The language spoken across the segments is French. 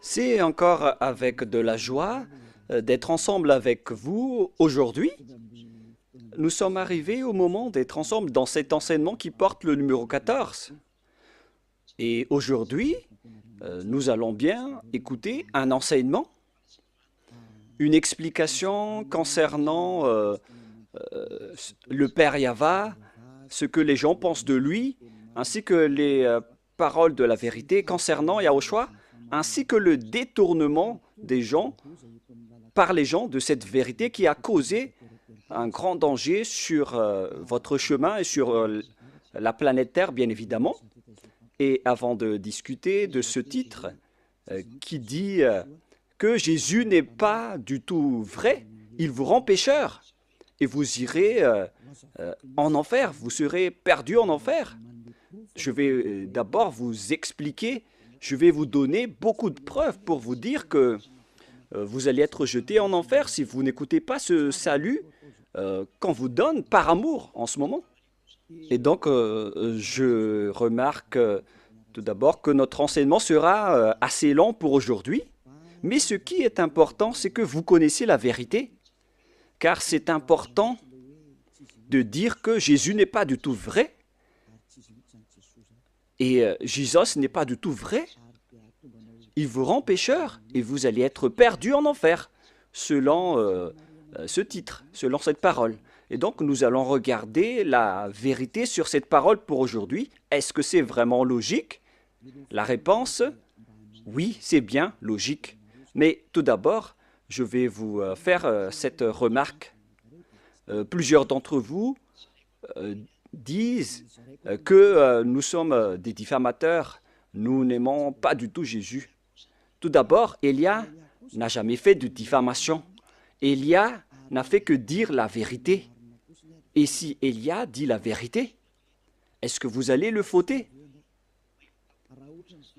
C'est encore avec de la joie d'être ensemble avec vous aujourd'hui. Nous sommes arrivés au moment d'être ensemble dans cet enseignement qui porte le numéro 14. Et aujourd'hui, nous allons bien écouter un enseignement, une explication concernant le Père Yahva, ce que les gens pensent de lui, ainsi que les paroles de la vérité concernant Yahushua, ainsi que le détournement des gens par les gens de cette vérité qui a causé un grand danger sur votre chemin et sur la planète Terre, bien évidemment. Et avant de discuter de ce titre qui dit que Jésus n'est pas du tout vrai, il vous rend pécheur et vous irez en enfer, vous serez perdu en enfer. Je vais d'abord vous expliquer, je vais vous donner beaucoup de preuves pour vous dire que vous allez être jeté en enfer si vous n'écoutez pas ce salut qu'on vous donne par amour en ce moment. Et donc, je remarque tout d'abord que notre enseignement sera assez lent pour aujourd'hui, mais ce qui est important, c'est que vous connaissez la vérité, car c'est important de dire que Jésus n'est pas du tout vrai, et Jésus n'est pas du tout vrai. Il vous rend pécheur, et vous allez être perdu en enfer, selon ce titre, selon cette parole. Et donc, nous allons regarder la vérité sur cette parole pour aujourd'hui. Est-ce que c'est vraiment logique? La réponse, oui, c'est bien logique. Mais tout d'abord, je vais vous faire cette remarque. Plusieurs d'entre vous disent que nous sommes des diffamateurs. Nous n'aimons pas du tout Jésus. Tout d'abord, Élia n'a jamais fait de diffamation. Élia n'a fait que dire la vérité. Et si Élia dit la vérité, est-ce que vous allez le fauter?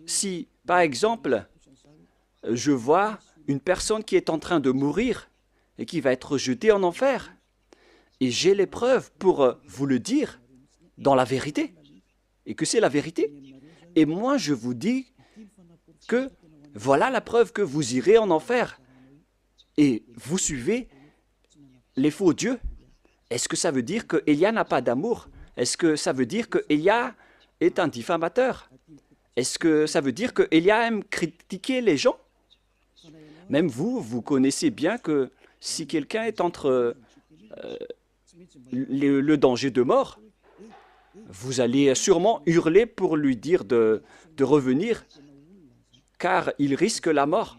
Si, par exemple, je vois une personne qui est en train de mourir et qui va être jetée en enfer, et j'ai les preuves pour vous le dire dans la vérité, et que c'est la vérité, et moi je vous dis que voilà la preuve que vous irez en enfer, et vous suivez les faux dieux. Est-ce que ça veut dire que Élia n'a pas d'amour? Est-ce que ça veut dire que Élia est un diffamateur? Est-ce que ça veut dire que Élia aime critiquer les gens? Même vous, vous connaissez bien que si quelqu'un est entre le danger de mort, vous allez sûrement hurler pour lui dire de revenir, car il risque la mort.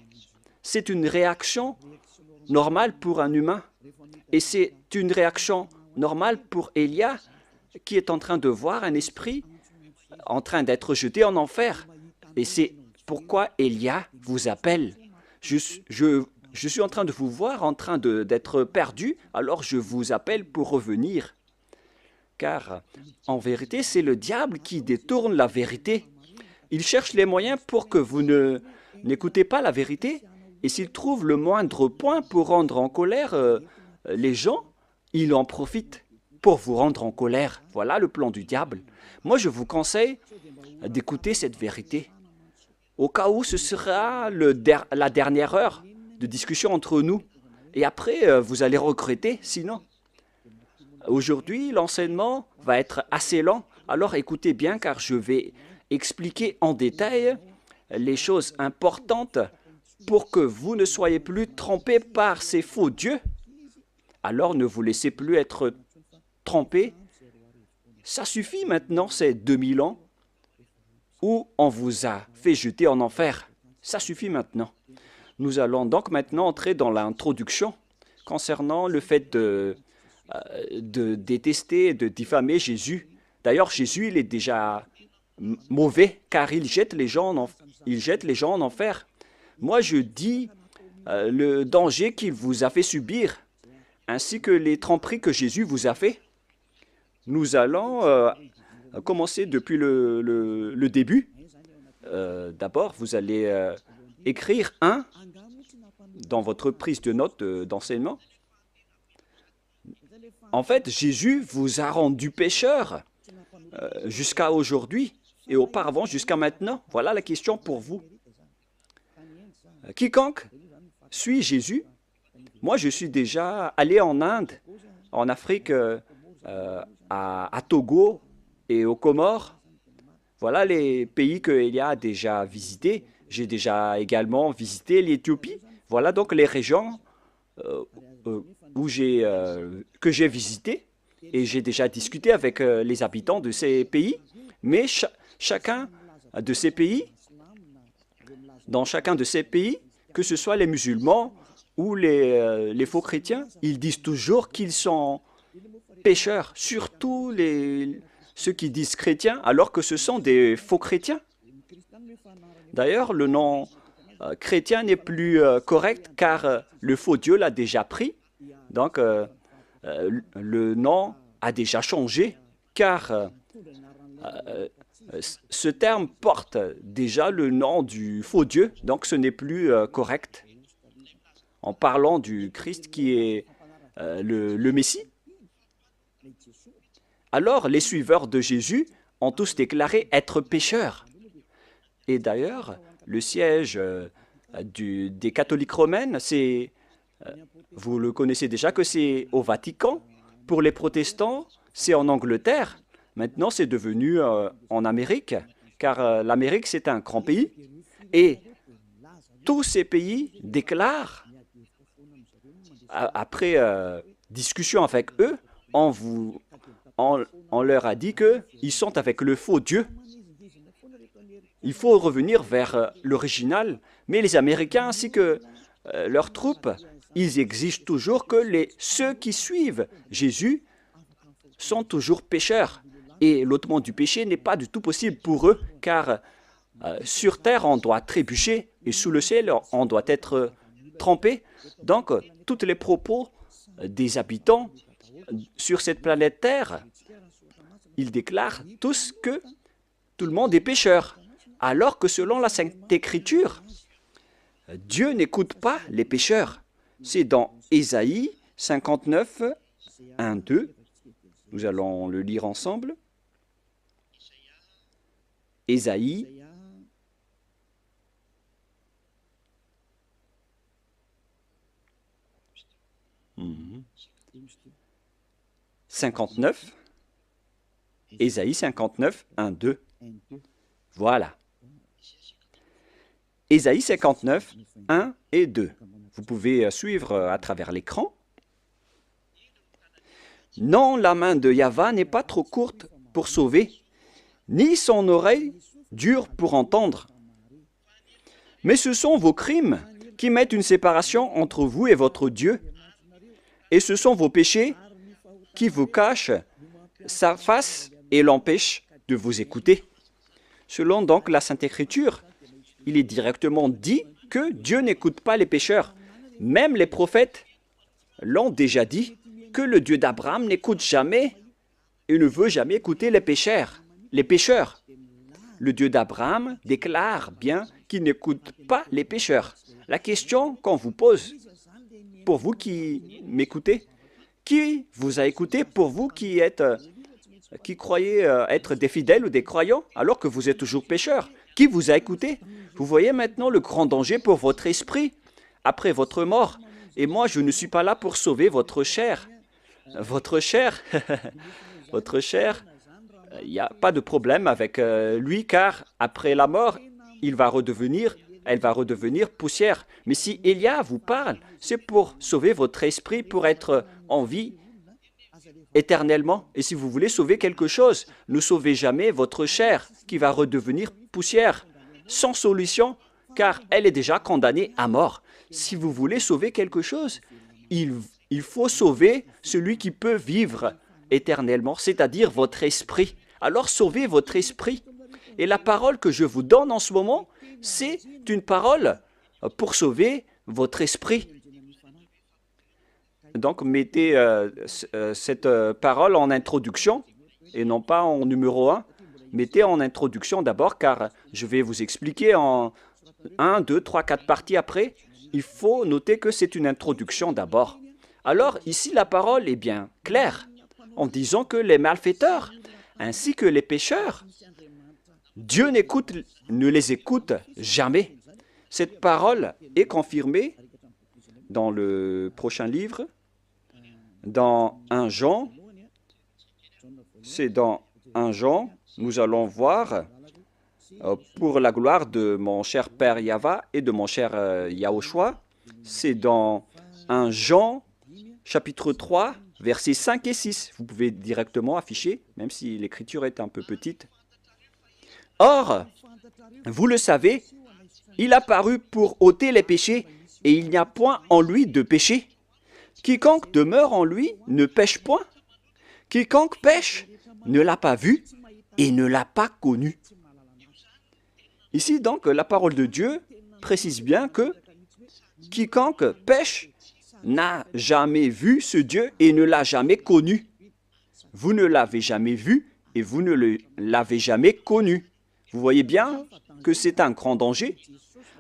C'est une réaction normale pour un humain. Et c'est une réaction normale pour Élia qui est en train de voir un esprit en train d'être jeté en enfer. Et c'est pourquoi Élia vous appelle. Je suis en train de vous voir en train d'être perdu, alors je vous appelle pour revenir. Car en vérité, c'est le diable qui détourne la vérité. Il cherche les moyens pour que vous n'écoutez pas la vérité. Et s'il trouve le moindre point pour rendre en colère les gens, il en profite pour vous rendre en colère. Voilà le plan du diable. Moi, je vous conseille d'écouter cette vérité. Au cas où ce sera la dernière heure de discussion entre nous. Et après, vous allez regretter, sinon. Aujourd'hui, l'enseignement va être assez lent. Alors écoutez bien, car je vais expliquer en détail les choses importantes pour que vous ne soyez plus trompés par ces faux dieux. Alors ne vous laissez plus être trompés. Ça suffit maintenant, ces 2000 ans où on vous a fait jeter en enfer. Ça suffit maintenant. Nous allons donc maintenant entrer dans l'introduction concernant le fait de détester, de diffamer Jésus. D'ailleurs, Jésus, il est déjà mauvais car il jette les gens en enfer. Moi, je dis le danger qu'il vous a fait subir, ainsi que les tromperies que Jésus vous a fait. Nous allons commencer depuis le début. D'abord, vous allez écrire 1 dans votre prise de notes d'enseignement. En fait, Jésus vous a rendu pécheur jusqu'à aujourd'hui et auparavant jusqu'à maintenant. Voilà la question pour vous. quiconque suit Jésus, moi je suis déjà allé en Inde, en Afrique, à Togo et aux Comores. Voilà les pays que Elia a déjà visités. J'ai déjà également visité l'Éthiopie. Voilà donc les régions euh, euh, que j'ai visitées et j'ai déjà discuté avec les habitants de ces pays. Mais chacun de ces pays, dans chacun de ces pays, que ce soit les musulmans ou les faux chrétiens, ils disent toujours qu'ils sont pécheurs, surtout ceux qui disent chrétiens, alors que ce sont des faux chrétiens. D'ailleurs, le nom chrétien n'est plus correct car le faux Dieu l'a déjà pris. Donc, le nom a déjà changé car ce terme porte déjà le nom du faux Dieu, donc ce n'est plus correct en parlant du Christ qui est le Messie. Alors, les suiveurs de Jésus ont tous déclaré être pécheurs. Et d'ailleurs, le siège des catholiques romaines, vous le connaissez déjà que c'est au Vatican. Pour les protestants, c'est en Angleterre. Maintenant, c'est devenu en Amérique, car l'Amérique, c'est un grand pays. Et tous ces pays déclarent, après discussion avec eux, on leur a dit qu'ils sont avec le faux Dieu. Il faut revenir vers l'original, mais les Américains ainsi que leurs troupes, ils exigent toujours que ceux qui suivent Jésus sont toujours pécheurs. Et l'ôtement du péché n'est pas du tout possible pour eux, car sur terre, on doit trébucher, et sous le ciel, on doit être trempé. Donc, tous les propos des habitants sur cette planète Terre, ils déclarent tous que tout le monde est pécheur. Alors que selon la Sainte Écriture, Dieu n'écoute pas les pécheurs. C'est dans Ésaïe 59, 1, 2. Nous allons le lire ensemble. Ésaïe 59. Ésaïe 59, 1, 2. Voilà. Ésaïe 59, 1 et 2. Vous pouvez suivre à travers l'écran. Non, la main de Yahva n'est pas trop courte pour sauver, ni son oreille dure pour entendre. Mais ce sont vos crimes qui mettent une séparation entre vous et votre Dieu, et ce sont vos péchés qui vous cachent sa face et l'empêchent de vous écouter. Selon donc la Sainte Écriture, il est directement dit que Dieu n'écoute pas les pécheurs. Même les prophètes l'ont déjà dit, que le Dieu d'Abraham n'écoute jamais et ne veut jamais écouter les pécheurs. Le Dieu d'Abraham déclare bien qu'il n'écoute pas les pécheurs. La question qu'on vous pose, pour vous qui m'écoutez, qui vous a écouté pour vous qui croyez être des fidèles ou des croyants alors que vous êtes toujours pécheurs? Qui vous a écouté? Vous voyez maintenant le grand danger pour votre esprit après votre mort. Et moi, je ne suis pas là pour sauver votre chair. Votre chair, il n'y a pas de problème avec lui car après la mort, elle va redevenir poussière. Mais si Élia vous parle, c'est pour sauver votre esprit, pour être en vie éternellement. Et si vous voulez sauver quelque chose, ne sauvez jamais votre chair qui va redevenir poussière, sans solution, car elle est déjà condamnée à mort. Si vous voulez sauver quelque chose, il faut sauver celui qui peut vivre éternellement, c'est-à-dire votre esprit. Alors sauvez votre esprit. Et la parole que je vous donne en ce moment, c'est une parole pour sauver votre esprit. Donc mettez cette parole en introduction et non pas en numéro 1. Mettez en introduction d'abord car je vais vous expliquer en 1, 2, 3, 4 parties après. Il faut noter que c'est une introduction d'abord. Alors ici la parole est bien claire en disant que les malfaiteurs ainsi que les pécheurs, Dieu ne les écoute jamais. Cette parole est confirmée dans le prochain livre, dans 1 Jean. C'est dans 1 Jean, nous allons voir, pour la gloire de mon cher Père Yava et de mon cher Yahushua, c'est dans 1 Jean, chapitre 3, versets 5 et 6. Vous pouvez directement afficher, même si l'écriture est un peu petite. Or, vous le savez, il a paru pour ôter les péchés, et il n'y a point en lui de péché. Quiconque demeure en lui ne pêche point. Quiconque pêche ne l'a pas vu et ne l'a pas connu. Ici, donc, la parole de Dieu précise bien que quiconque pêche n'a jamais vu ce Dieu et ne l'a jamais connu. Vous ne l'avez jamais vu et vous ne l'avez jamais connu. Vous voyez bien que c'est un grand danger.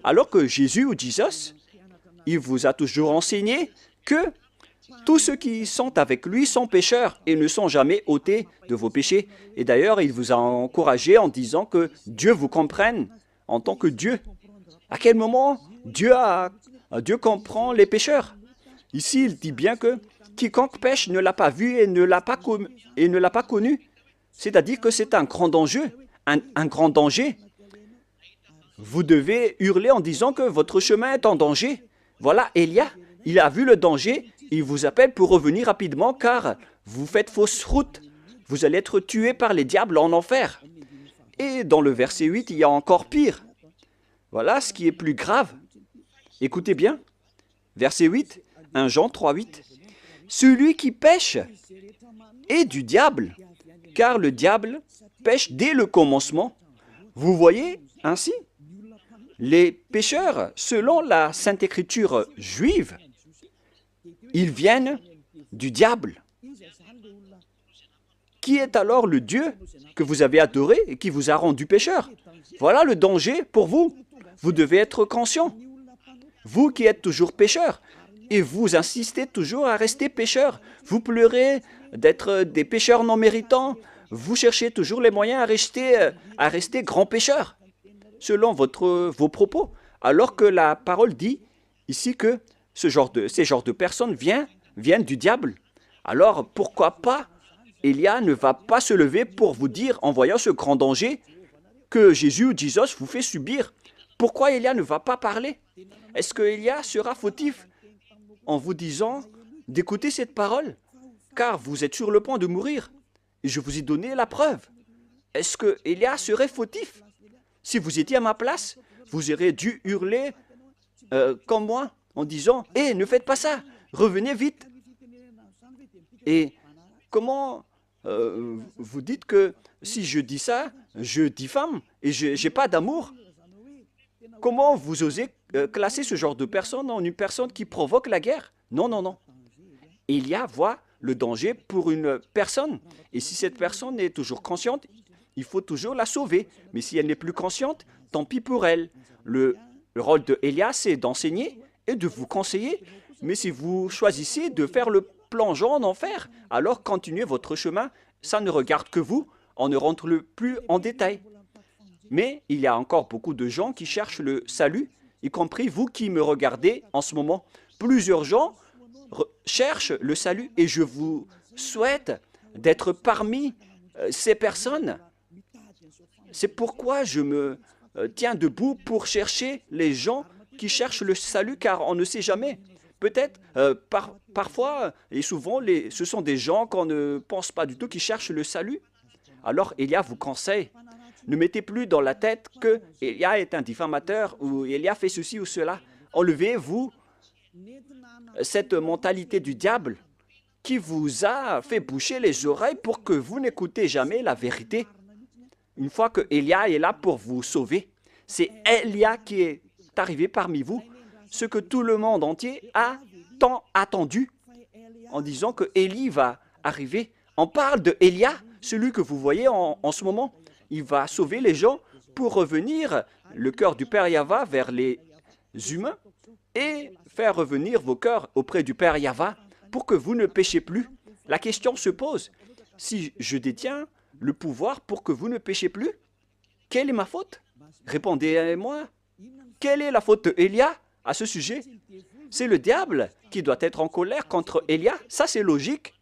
Alors que Jésus ou Jesus, il vous a toujours enseigné que tous ceux qui sont avec lui sont pécheurs et ne sont jamais ôtés de vos péchés. Et d'ailleurs, il vous a encouragé en disant que Dieu vous comprenne en tant que Dieu. À quel moment Dieu comprend les pécheurs? Ici, il dit bien que quiconque pêche ne l'a pas vu et ne l'a pas connu. C'est-à-dire que c'est un grand danger. Un grand danger. Vous devez hurler en disant que votre chemin est en danger. Voilà, Élia, il a vu le danger. Il vous appelle pour revenir rapidement car vous faites fausse route. Vous allez être tué par les diables en enfer. Et dans le verset 8, il y a encore pire. Voilà ce qui est plus grave. Écoutez bien. Verset 8, 1 Jean 3, 8. Celui qui pêche est du diable, car le diable pêche dès le commencement. Vous voyez ainsi, les pécheurs, selon la Sainte Écriture juive, ils viennent du diable. Qui est alors le Dieu que vous avez adoré et qui vous a rendu pécheur? Voilà le danger pour vous. Vous devez être conscient. Vous qui êtes toujours pécheur, et vous insistez toujours à rester pécheur. Vous pleurez d'être des pécheurs non méritants. Vous cherchez toujours les moyens à rester grand pécheur, selon vos propos. Alors que la parole dit ici que ces genres de personnes viennent du diable. Alors, pourquoi pas Élia ne va pas se lever pour vous dire, en voyant ce grand danger, que Jésus ou Jesus vous fait subir? Pourquoi Élia ne va pas parler? Est-ce que Élia sera fautif en vous disant d'écouter cette parole? Car vous êtes sur le point de mourir. Et je vous ai donné la preuve. Est-ce que Élia serait fautif? Si vous étiez à ma place, vous auriez dû hurler comme moi, en disant « Hé, ne faites pas ça, revenez vite !» Et comment vous dites que si je dis ça, je diffame et je n'ai pas d'amour? Comment vous osez classer ce genre de personne en une personne qui provoque la guerre? Non, non, non. Élia voit le danger pour une personne. Et si cette personne est toujours consciente, il faut toujours la sauver. Mais si elle n'est plus consciente, tant pis pour elle. Le rôle de Élia, c'est d'enseigner et de vous conseiller. Mais si vous choisissez de faire le plongeon en enfer, alors continuez votre chemin. Ça ne regarde que vous. On ne rentre plus en détail. Mais il y a encore beaucoup de gens qui cherchent le salut, y compris vous qui me regardez en ce moment. Plusieurs gens cherchent le salut et je vous souhaite d'être parmi ces personnes. C'est pourquoi je me tiens debout pour chercher les gens qui cherchent le salut, car on ne sait jamais. Peut-être, parfois et souvent, ce sont des gens qu'on ne pense pas du tout qui cherchent le salut. Alors, Élia vous conseille, ne mettez plus dans la tête que Élia est un diffamateur ou Élia fait ceci ou cela. Enlevez-vous cette mentalité du diable qui vous a fait boucher les oreilles pour que vous n'écoutez jamais la vérité. Une fois que Élia est là pour vous sauver, c'est Élia qui est arrivé parmi vous, ce que tout le monde entier a tant attendu, en disant que Élie va arriver. On parle de Élia, celui que vous voyez en ce moment. Il va sauver les gens pour revenir le cœur du Père Yahva vers les humains et faire revenir vos cœurs auprès du Père Yahva pour que vous ne péchez plus. La question se pose, si je détiens le pouvoir pour que vous ne péchez plus, quelle est ma faute? Répondez-moi. Quelle est la faute d'Élia à ce sujet? C'est le diable qui doit être en colère contre Élia. Ça, c'est logique.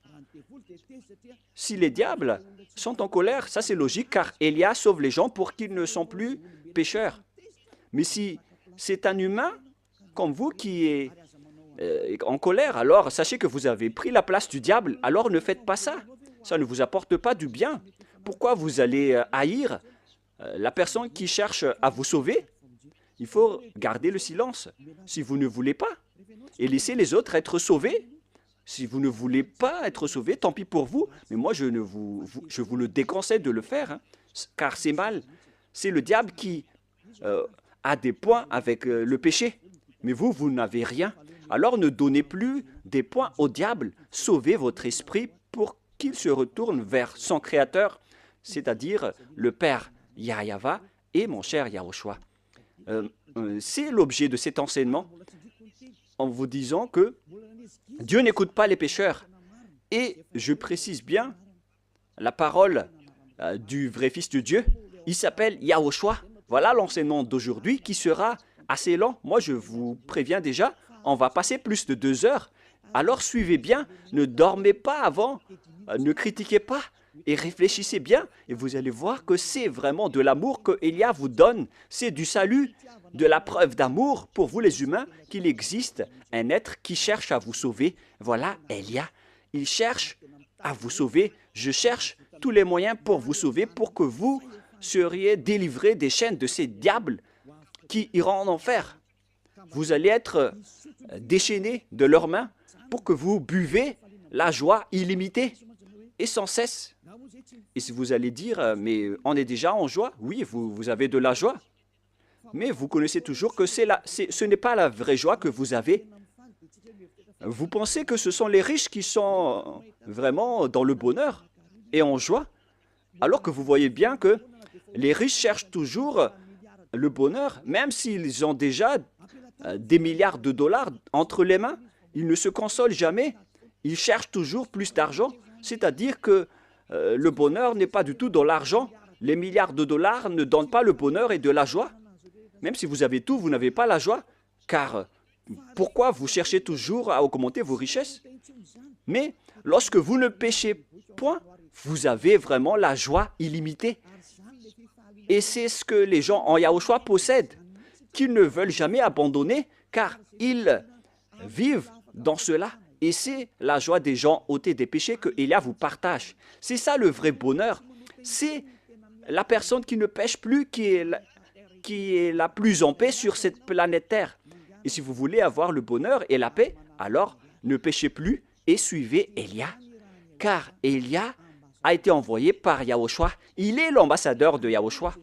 Si les diables sont en colère, ça c'est logique, car Élia sauve les gens pour qu'ils ne sont plus pécheurs. Mais si c'est un humain comme vous qui est en colère, alors sachez que vous avez pris la place du diable, alors ne faites pas ça. Ça ne vous apporte pas du bien. Pourquoi vous allez haïr la personne qui cherche à vous sauver? Il faut garder le silence si vous ne voulez pas et laisser les autres être sauvés. Si vous ne voulez pas être sauvé, tant pis pour vous, mais moi je vous le déconseille de le faire, hein, car c'est mal. C'est le diable qui a des points avec le péché, mais vous n'avez rien. Alors ne donnez plus des points au diable, sauvez votre esprit pour qu'il se retourne vers son Créateur, c'est-à-dire le Père Yahweh et mon cher Yahushua. C'est l'objet de cet enseignement, en vous disant que Dieu n'écoute pas les pécheurs. Et je précise bien la parole du vrai Fils de Dieu. Il s'appelle Yahushua. Voilà l'enseignement d'aujourd'hui qui sera assez lent. Moi, je vous préviens déjà, on va passer plus de 2 heures. Alors suivez bien, ne dormez pas avant, ne critiquez pas et réfléchissez bien. Et vous allez voir que c'est vraiment de l'amour que Élia vous donne. C'est du salut, de la preuve d'amour pour vous les humains qu'il existe un être qui cherche à vous sauver. Voilà Élia, il cherche à vous sauver. Je cherche tous les moyens pour vous sauver, pour que vous seriez délivrés des chaînes de ces diables qui iront en enfer. Vous allez être déchaînés de leurs mains pour que vous buvez la joie illimitée et sans cesse. Et si vous allez dire, mais on est déjà en joie, oui, vous avez de la joie. Mais vous connaissez toujours que ce n'est pas la vraie joie que vous avez. Vous pensez que ce sont les riches qui sont vraiment dans le bonheur et en joie, alors que vous voyez bien que les riches cherchent toujours le bonheur, même s'ils ont déjà des milliards de dollars entre les mains, ils ne se consolent jamais, ils cherchent toujours plus d'argent, c'est-à-dire que le bonheur n'est pas du tout dans l'argent. Les milliards de dollars ne donnent pas le bonheur et de la joie. Même si vous avez tout, vous n'avez pas la joie, car pourquoi vous cherchez toujours à augmenter vos richesses? Mais lorsque vous ne péchez point, vous avez vraiment la joie illimitée. Et c'est ce que les gens en Yahushua possèdent, qu'ils ne veulent jamais abandonner, car ils vivent dans cela. Et c'est la joie des gens ôtés des péchés que Élia vous partage. C'est ça le vrai bonheur. C'est la personne qui ne pêche plus, qui est la plus en paix sur cette planète Terre. Et si vous voulez avoir le bonheur et la paix, alors ne péchez plus et suivez Élia. Car Élia a été envoyé par Yahushua. Il est l'ambassadeur de Yahushua.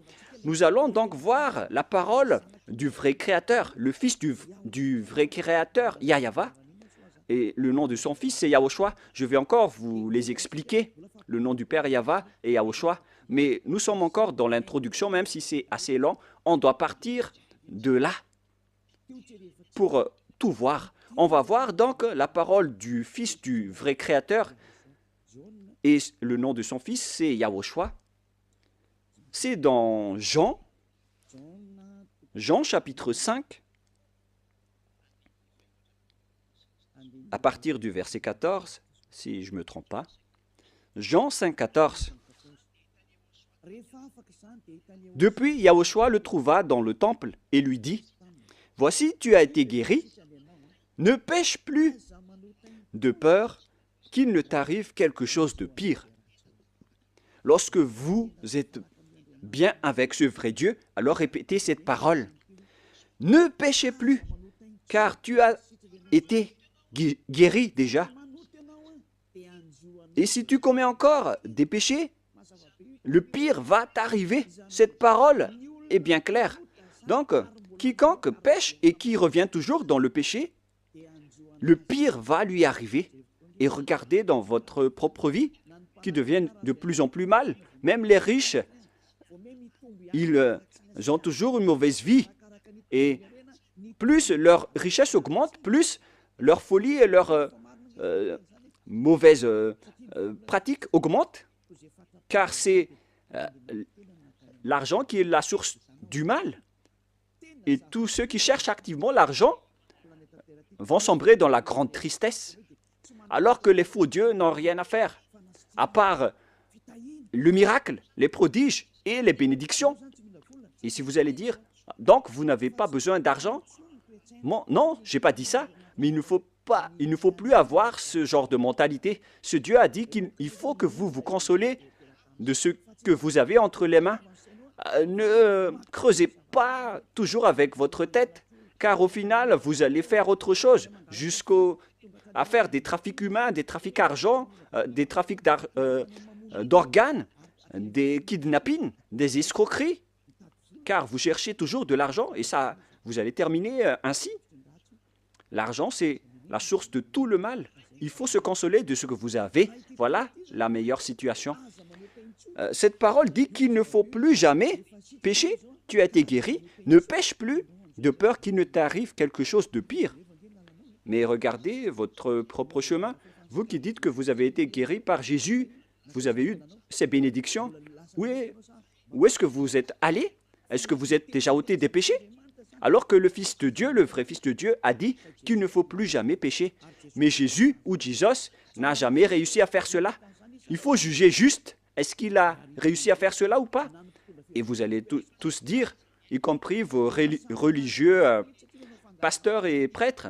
Nous allons donc voir la parole du vrai Créateur, le Fils du vrai Créateur, Yahweh. Et le nom de son Fils, c'est Yahushua. Je vais encore vous les expliquer, le nom du Père Yahweh et Yahushua. Mais nous sommes encore dans l'introduction, même si c'est assez lent. On doit partir de là pour tout voir. On va voir donc la parole du Fils du vrai Créateur. Et le nom de son Fils, c'est Yahushua. C'est dans Jean chapitre 5, à partir du verset 14, si je ne me trompe pas. Jean 5, 14. Depuis, Yahushua le trouva dans le temple et lui dit, « Voici, tu as été guéri, ne pêche plus, de peur qu'il ne t'arrive quelque chose de pire. » Lorsque vous êtes bien avec ce vrai Dieu, alors répétez cette parole. « Ne péchez plus, car tu as été guéri déjà. Et si tu commets encore des péchés, le pire va t'arriver. » Cette parole est bien claire. Donc, quiconque pêche et qui revient toujours dans le péché, le pire va lui arriver. Et regardez dans votre propre vie, qui devient de plus en plus mal. Même les riches, ils ont toujours une mauvaise vie. Et plus leur richesse augmente, plus leur folie et leur mauvaise pratique augmentent. Car c'est l'argent qui est la source du mal. Et tous ceux qui cherchent activement l'argent vont sombrer dans la grande tristesse, alors que les faux dieux n'ont rien à faire, à part le miracle, les prodiges et les bénédictions. Et si vous allez dire, donc vous n'avez pas besoin d'argent? Non, je n'ai pas dit ça, mais il ne faut plus avoir ce genre de mentalité. Ce Dieu a dit qu'il faut que vous vous consolez de ce que vous avez entre les mains. Ne creusez pas toujours avec votre tête, car au final, vous allez faire autre chose, jusqu'à faire des trafics humains, des trafics d'argent, des trafics d'organes, des kidnappings, des escroqueries, car vous cherchez toujours de l'argent et ça, vous allez terminer ainsi. L'argent, c'est la source de tout le mal. Il faut se consoler de ce que vous avez. Voilà la meilleure situation. Cette parole dit qu'il ne faut plus jamais pécher. Tu as été guéri, ne pêche plus, de peur qu'il ne t'arrive quelque chose de pire. Mais regardez votre propre chemin. Vous qui dites que vous avez été guéri par Jésus, vous avez eu ces bénédictions. Où est-ce que vous êtes allé? Est-ce que vous êtes déjà ôté des péchés? Alors que le Fils de Dieu, le vrai Fils de Dieu, a dit qu'il ne faut plus jamais pécher. Mais Jésus ou Jesus n'a jamais réussi à faire cela. Il faut juger juste. Est-ce qu'il a réussi à faire cela ou pas? Et vous allez tous dire, y compris vos religieux pasteurs et prêtres,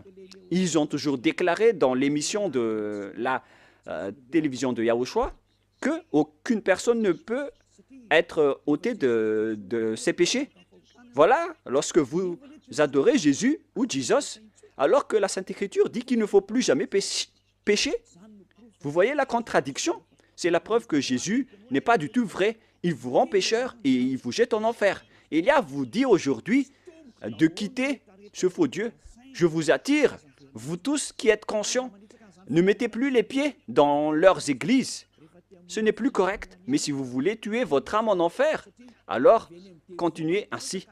ils ont toujours déclaré dans l'émission de la télévision de Yahushua qu'aucune personne ne peut être ôtée de ses péchés. Voilà, lorsque vous adorez Jésus ou Jesus, alors que la Sainte Écriture dit qu'il ne faut plus jamais pécher. Vous voyez la contradiction? C'est la preuve que Jésus n'est pas du tout vrai. Il vous rend pécheur et il vous jette en enfer. Élia vous dit aujourd'hui de quitter ce faux Dieu. Je vous attire, vous tous qui êtes conscients, ne mettez plus les pieds dans leurs églises. Ce n'est plus correct, mais si vous voulez tuer votre âme en enfer, alors continuez ainsi.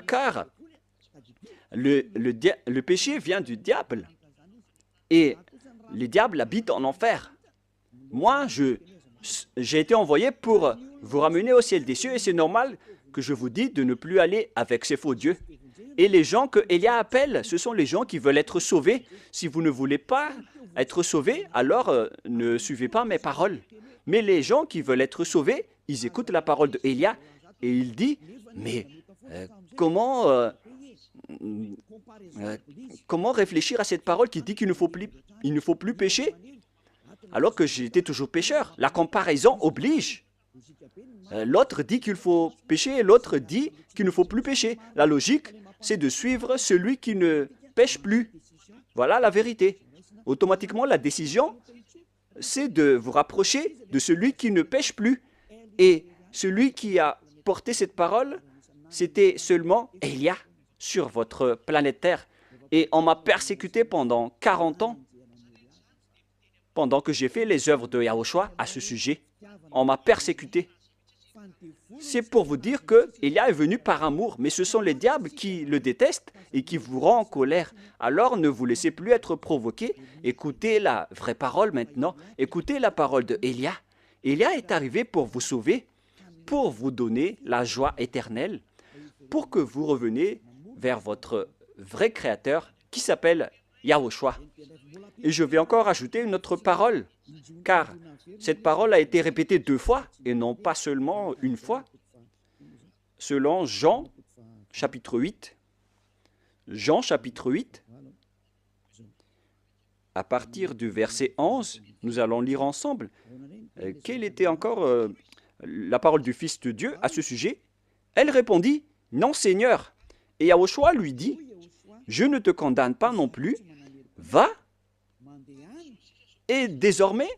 Car le péché vient du diable et le diable habite en enfer. Moi, j'ai été envoyé pour vous ramener au ciel des cieux et c'est normal que je vous dise de ne plus aller avec ces faux dieux. Et les gens que Élia appelle, ce sont les gens qui veulent être sauvés. Si vous ne voulez pas être sauvés, alors ne suivez pas mes paroles. Mais les gens qui veulent être sauvés, ils écoutent la parole de Élia et il dit, mais comment réfléchir à cette parole qui dit qu'il ne faut plus pécher alors que j'étais toujours pécheur? La comparaison oblige. L'autre dit qu'il faut pécher et l'autre dit qu'il ne faut plus pécher. La logique, c'est de suivre celui qui ne pêche plus. Voilà la vérité. Automatiquement, la décision, c'est de vous rapprocher de celui qui ne pêche plus. Et celui qui a porté cette parole, c'était seulement Élia sur votre planète Terre. Et on m'a persécuté pendant 40 ans, pendant que j'ai fait les œuvres de Yahushua à ce sujet. On m'a persécuté. C'est pour vous dire que Élia est venu par amour, mais ce sont les diables qui le détestent et qui vous rendent en colère. Alors ne vous laissez plus être provoqué. Écoutez la vraie parole maintenant. Écoutez la parole de Élia. Élia est arrivé pour vous sauver, pour vous donner la joie éternelle, pour que vous reveniez vers votre vrai Créateur qui s'appelle Yahushua. Et je vais encore ajouter une autre parole, car cette parole a été répétée 2 fois et non pas seulement une fois. Selon Jean, chapitre 8, Jean, chapitre 8, à partir du verset 11, nous allons lire ensemble. Quelle était encore la parole du Fils de Dieu à ce sujet? Elle répondit, « Non, Seigneur. » Et Yahushua lui dit, « Je ne te condamne pas non plus. Va, et désormais,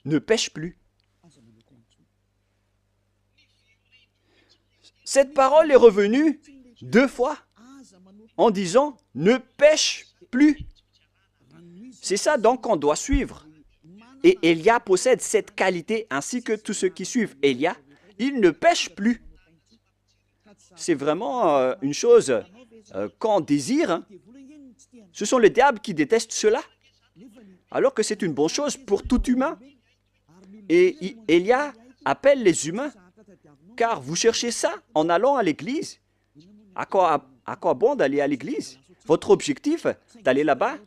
ne pêche plus. » Cette parole est revenue 2 fois en disant « Ne pêche plus ». C'est ça donc qu'on doit suivre. Et Élia possède cette qualité ainsi que tous ceux qui suivent Élia. Il ne pêche plus. C'est vraiment une chose qu'on désire. Ce sont les diables qui détestent cela. Alors que c'est une bonne chose pour tout humain. Et Élia appelle les humains. Car vous cherchez ça en allant à l'église. À quoi bon d'aller à l'église? Votre objectif d'aller là-bas,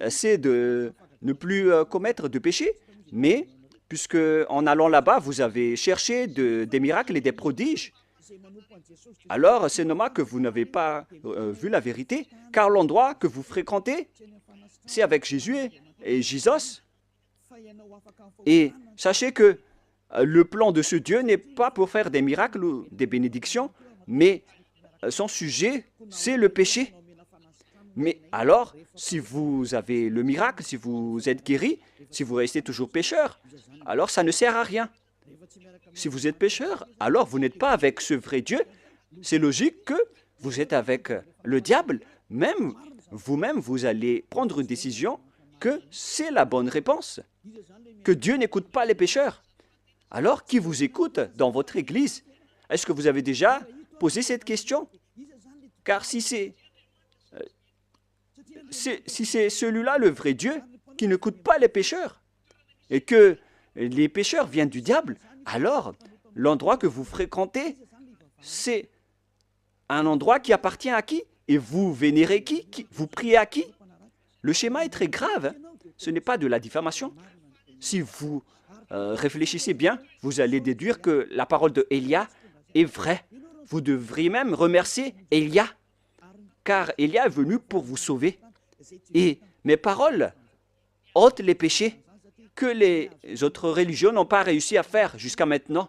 c'est de ne plus commettre de péché. Mais puisque en allant là-bas, vous avez cherché des miracles et des prodiges, alors c'est normal que vous n'avez pas vu la vérité, car l'endroit que vous fréquentez, c'est avec Jésus et Jésus. Et sachez que le plan de ce Dieu n'est pas pour faire des miracles ou des bénédictions, mais son sujet, c'est le péché. Mais alors, si vous avez le miracle, si vous êtes guéri, si vous restez toujours pécheur, alors ça ne sert à rien. Si vous êtes pécheur, alors vous n'êtes pas avec ce vrai Dieu. C'est logique que vous êtes avec le diable. Même vous-même, vous allez prendre une décision que c'est la bonne réponse, que Dieu n'écoute pas les pécheurs. Alors, qui vous écoute dans votre église? Est-ce que vous avez déjà posé cette question? Car si c'est celui-là le vrai Dieu qui n'écoute pas les pécheurs et que les pécheurs viennent du diable, alors l'endroit que vous fréquentez, c'est un endroit qui appartient à qui? Et vous vénérez qui? Vous priez à qui? Le schéma est très grave. Ce n'est pas de la diffamation. Si vous réfléchissez bien, vous allez déduire que la parole de Élia est vraie. Vous devriez même remercier Élia, car Élia est venu pour vous sauver. Et mes paroles ôtent les péchés que les autres religions n'ont pas réussi à faire jusqu'à maintenant.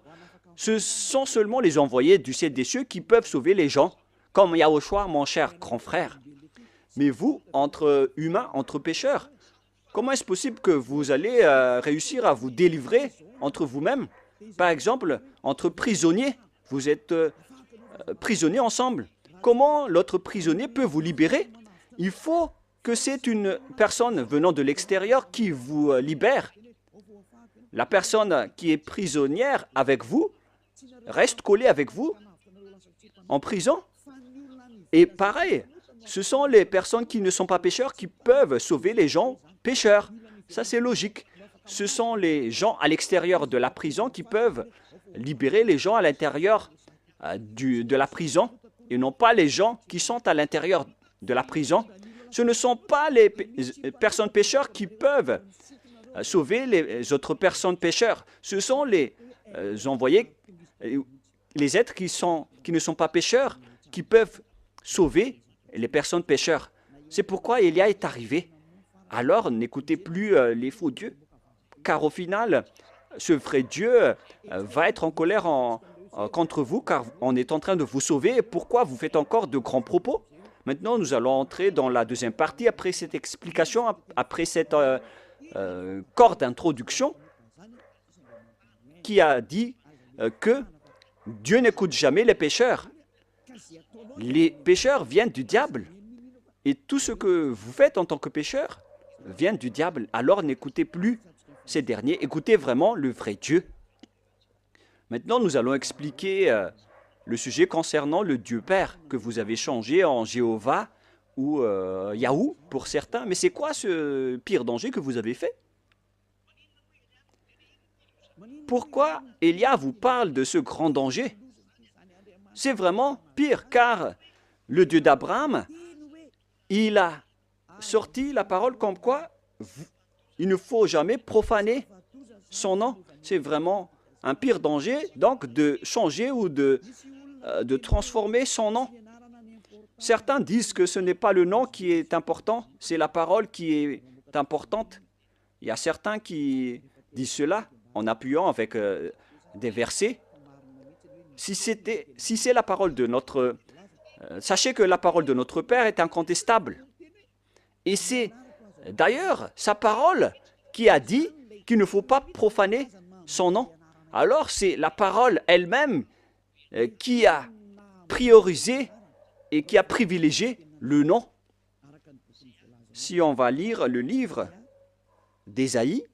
Ce sont seulement les envoyés du ciel des cieux qui peuvent sauver les gens, comme Yahushua, mon cher grand frère. Mais vous, entre humains, entre pécheurs, comment est-ce possible que vous allez réussir à vous délivrer entre vous-mêmes? Par exemple, entre prisonniers, vous êtes prisonniers ensemble. Comment l'autre prisonnier peut vous libérer? Il faut que c'est une personne venant de l'extérieur qui vous libère. La personne qui est prisonnière avec vous reste collée avec vous en prison. Et pareil, ce sont les personnes qui ne sont pas pécheurs qui peuvent sauver les gens pécheurs. Ça, c'est logique. Ce sont les gens à l'extérieur de la prison qui peuvent libérer les gens à l'intérieur de la prison et non pas les gens qui sont à l'intérieur de la prison. Ce ne sont pas les personnes pécheurs qui peuvent sauver les autres personnes pécheurs. Ce sont les envoyés, les êtres qui ne sont pas pécheurs, qui peuvent sauver les personnes pécheurs. C'est pourquoi Élia est arrivé. Alors, n'écoutez plus les faux dieux, car au final, ce vrai Dieu va être en colère contre vous, car on est en train de vous sauver. Pourquoi vous faites encore de grands propos? Maintenant, nous allons entrer dans la deuxième partie, après cette explication, après cette corps d'introduction, qui a dit que Dieu n'écoute jamais les pécheurs. Les pécheurs viennent du diable. Et tout ce que vous faites en tant que pécheur vient du diable. Alors n'écoutez plus ces derniers, écoutez vraiment le vrai Dieu. Maintenant, nous allons expliquer le sujet concernant le Dieu Père que vous avez changé en Jéhovah ou Yahou pour certains. Mais c'est quoi ce pire danger que vous avez fait? Pourquoi Élia vous parle de ce grand danger? C'est vraiment pire, car le Dieu d'Abraham, il a sorti la parole comme quoi il ne faut jamais profaner son nom. C'est vraiment un pire danger, donc, de changer ou de transformer son nom. Certains disent que ce n'est pas le nom qui est important, c'est la parole qui est importante. Il y a certains qui disent cela en appuyant avec des versets. Si c'est la parole de notre... sachez que la parole de notre Père est incontestable. Et c'est d'ailleurs sa parole qui a dit qu'il ne faut pas profaner son nom. Alors c'est la parole elle-même qui a priorisé et qui a privilégié le nom. Si on va lire le livre d'Ésaïe,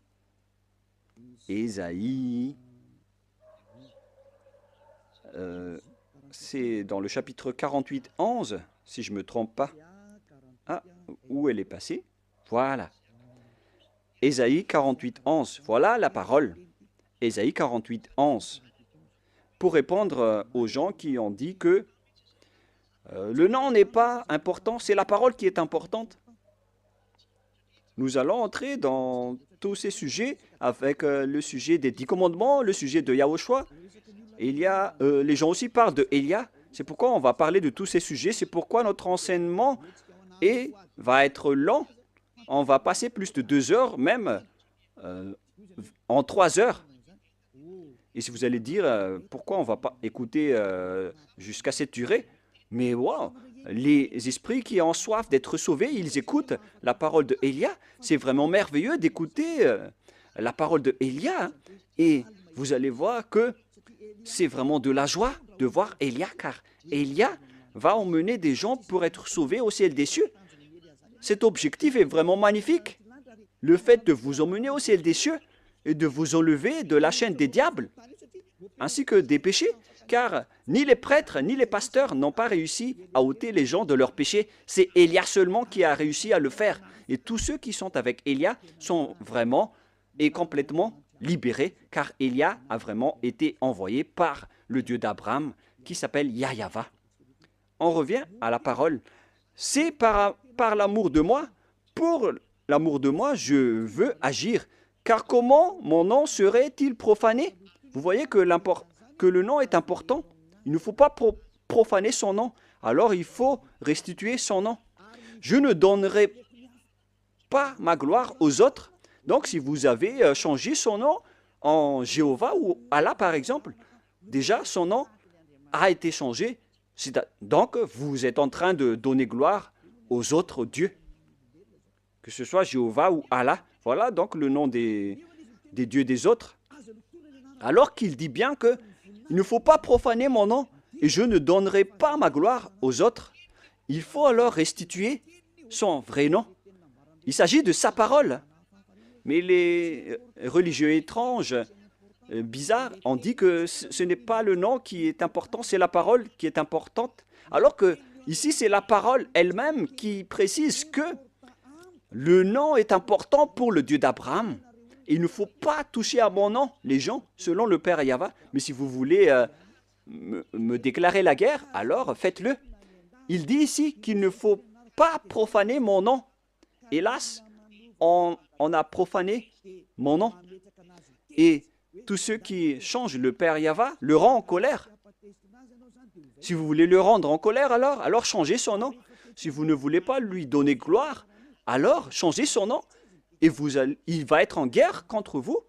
c'est dans le chapitre 48, 11, si je ne me trompe pas. Ah, où elle est passée? Voilà. Ésaïe 48, 11. Voilà la parole. Ésaïe 48, 11. Pour répondre aux gens qui ont dit que Le nom n'est pas important, c'est la parole qui est importante. Nous allons entrer dans tous ces sujets avec le sujet des 10 commandements, le sujet de Yahushua. Les gens aussi parlent de Elia. C'est pourquoi on va parler de tous ces sujets. C'est pourquoi notre enseignement va être lent. On va passer plus de 2 heures, même en 3 heures. Et si vous allez dire pourquoi on ne va pas écouter jusqu'à cette durée, mais wow, les esprits qui ont soif d'être sauvés, ils écoutent la parole de Elia. C'est vraiment merveilleux d'écouter la parole de Elia. Hein. Et vous allez voir que c'est vraiment de la joie de voir Elia, car Elia va emmener des gens pour être sauvés au ciel des cieux. Cet objectif est vraiment magnifique. Le fait de vous emmener au ciel des cieux et de vous enlever de la chaîne des diables, ainsi que des péchés, car ni les prêtres ni les pasteurs n'ont pas réussi à ôter les gens de leurs péchés. C'est Élia seulement qui a réussi à le faire. Et tous ceux qui sont avec Élia sont vraiment et complètement libérés, car Élia a vraiment été envoyé par le Dieu d'Abraham, qui s'appelle Yahweh. On revient à la parole. C'est par l'amour de moi, pour l'amour de moi, je veux agir. Car comment mon nom serait-il profané? Vous voyez que le nom est important. Il ne faut pas profaner son nom. Alors il faut restituer son nom. Je ne donnerai pas ma gloire aux autres. Donc si vous avez changé son nom en Jéhovah ou Allah par exemple, déjà son nom a été changé. Donc vous êtes en train de donner gloire aux autres dieux. Que ce soit Jéhovah ou Allah. Voilà donc le nom des dieux des autres. Alors qu'il dit bien que il ne faut pas profaner mon nom et je ne donnerai pas ma gloire aux autres. Il faut alors restituer son vrai nom. Il s'agit de sa parole. Mais les religieux étranges, bizarres, ont dit que ce n'est pas le nom qui est important, c'est la parole qui est importante. Alors que ici, c'est la parole elle-même qui précise que le nom est important pour le Dieu d'Abraham. Il ne faut pas toucher à mon nom, les gens, selon le Père Yahweh. Mais si vous voulez me déclarer la guerre, alors faites-le. Il dit ici qu'il ne faut pas profaner mon nom. Hélas, on a profané mon nom. Et tous ceux qui changent le Père Yahweh le rend en colère. Si vous voulez le rendre en colère, alors changez son nom. Si vous ne voulez pas lui donner gloire, alors changez son nom. Et il va être en guerre contre vous,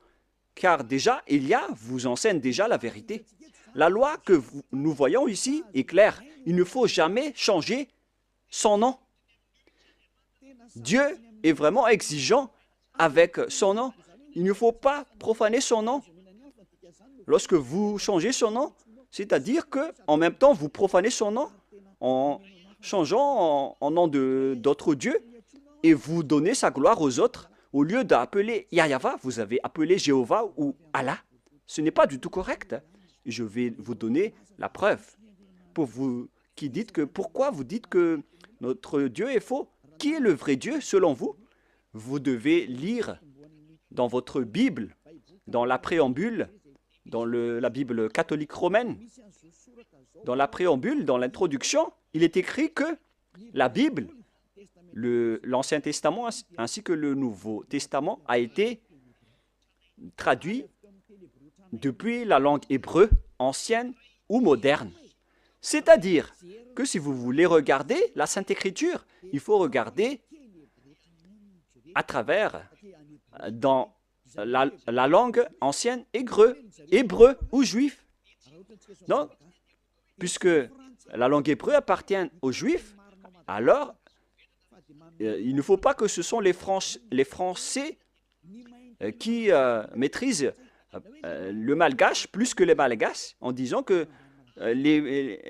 car déjà, Élia vous enseigne déjà la vérité. La loi que nous voyons ici est claire. Il ne faut jamais changer son nom. Dieu est vraiment exigeant avec son nom. Il ne faut pas profaner son nom. Lorsque vous changez son nom, c'est-à-dire qu'en même temps, vous profanez son nom en changeant en nom d'autres dieux et vous donnez sa gloire aux autres. Au lieu d'appeler Yahweh, vous avez appelé Jéhovah ou Allah. Ce n'est pas du tout correct. Je vais vous donner la preuve. Pour vous qui dites que, pourquoi vous dites que notre Dieu est faux? Qui est le vrai Dieu selon vous? Vous devez lire dans votre Bible, dans la préambule, dans la Bible catholique romaine, dans la préambule, dans l'introduction, il est écrit que la Bible, l'Ancien Testament ainsi que le Nouveau Testament a été traduit depuis la langue hébreu ancienne ou moderne. C'est-à-dire que si vous voulez regarder la Sainte Écriture, il faut regarder à travers dans la langue ancienne hébreu ou juif. Donc, puisque la langue hébreu appartient aux juifs, alors il ne faut pas que ce sont les Français qui maîtrisent le malgache plus que les malgaches en disant que les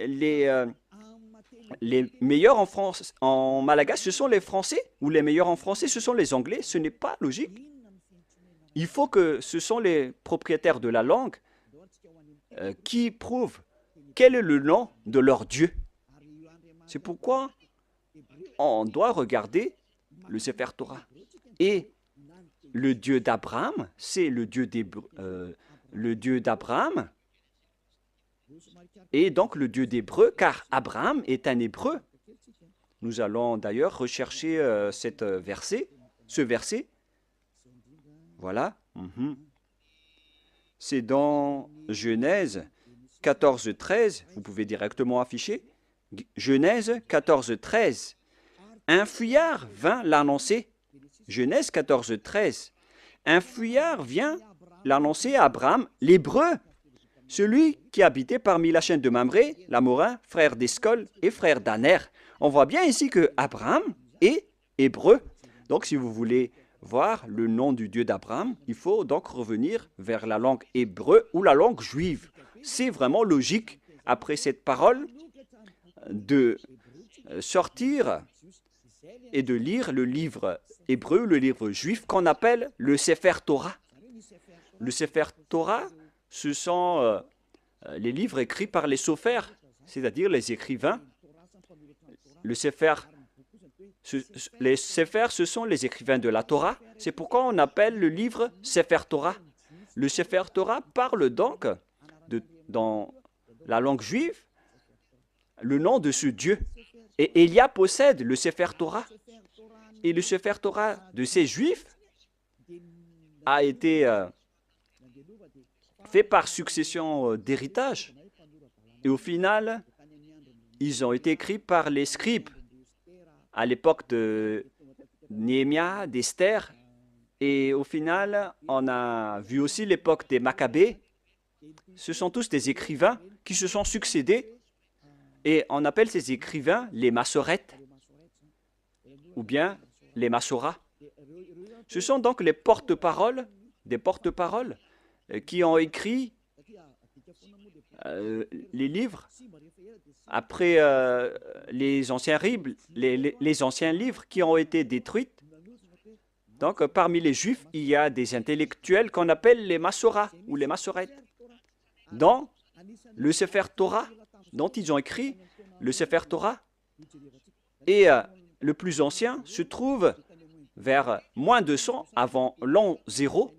meilleurs en malgache, ce sont les Français, ou les meilleurs en français, ce sont les Anglais. Ce n'est pas logique. Il faut que ce sont les propriétaires de la langue qui prouvent quel est le nom de leur Dieu. C'est pourquoi on doit regarder le Sefer Torah. Et le Dieu d'Abraham, c'est le Dieu d'Abraham, est donc le Dieu d'Hébreu, car Abraham est un Hébreu. Nous allons d'ailleurs rechercher ce verset. Voilà. C'est dans Genèse 14, 13. Vous pouvez directement afficher. Genèse 14, 13. Un fuyard vint l'annoncer. Genèse 14, 13. Un fuyard vient l'annoncer à Abraham, l'Hébreu, celui qui habitait parmi la chaîne de Mamré, l'Amorin, frère d'Escol et frère d'Aner. On voit bien ici que Abraham est hébreu. Donc, si vous voulez voir le nom du Dieu d'Abraham, il faut donc revenir vers la langue hébreu ou la langue juive. C'est vraiment logique, après cette parole, de sortir et de lire le livre hébreu, le livre juif, qu'on appelle le Sefer Torah. Le Sefer Torah, ce sont les livres écrits par les sophères, c'est-à-dire les écrivains. Les Sephers, ce sont les écrivains de la Torah. C'est pourquoi on appelle le livre Sefer Torah. Le Sefer Torah parle donc, dans la langue juive, le nom de ce Dieu. Et Élia possède le Sefer Torah. Et le Sefer Torah de ces Juifs a été fait par succession d'héritage. Et au final, ils ont été écrits par les scribes à l'époque de Néhémia, d'Esther. Et au final, on a vu aussi l'époque des Maccabées. Ce sont tous des écrivains qui se sont succédés. Et on appelle ces écrivains les Massorètes ou bien les Massoras. Ce sont donc les porte-paroles, des porte-paroles qui ont écrit les livres après les anciens livres qui ont été détruits. Donc, parmi les Juifs, il y a des intellectuels qu'on appelle les Massoras ou les Massorètes. Dans le Sefer Torah, dont ils ont écrit le Sefer Torah, et le plus ancien se trouve vers moins 200 avant l'an 0,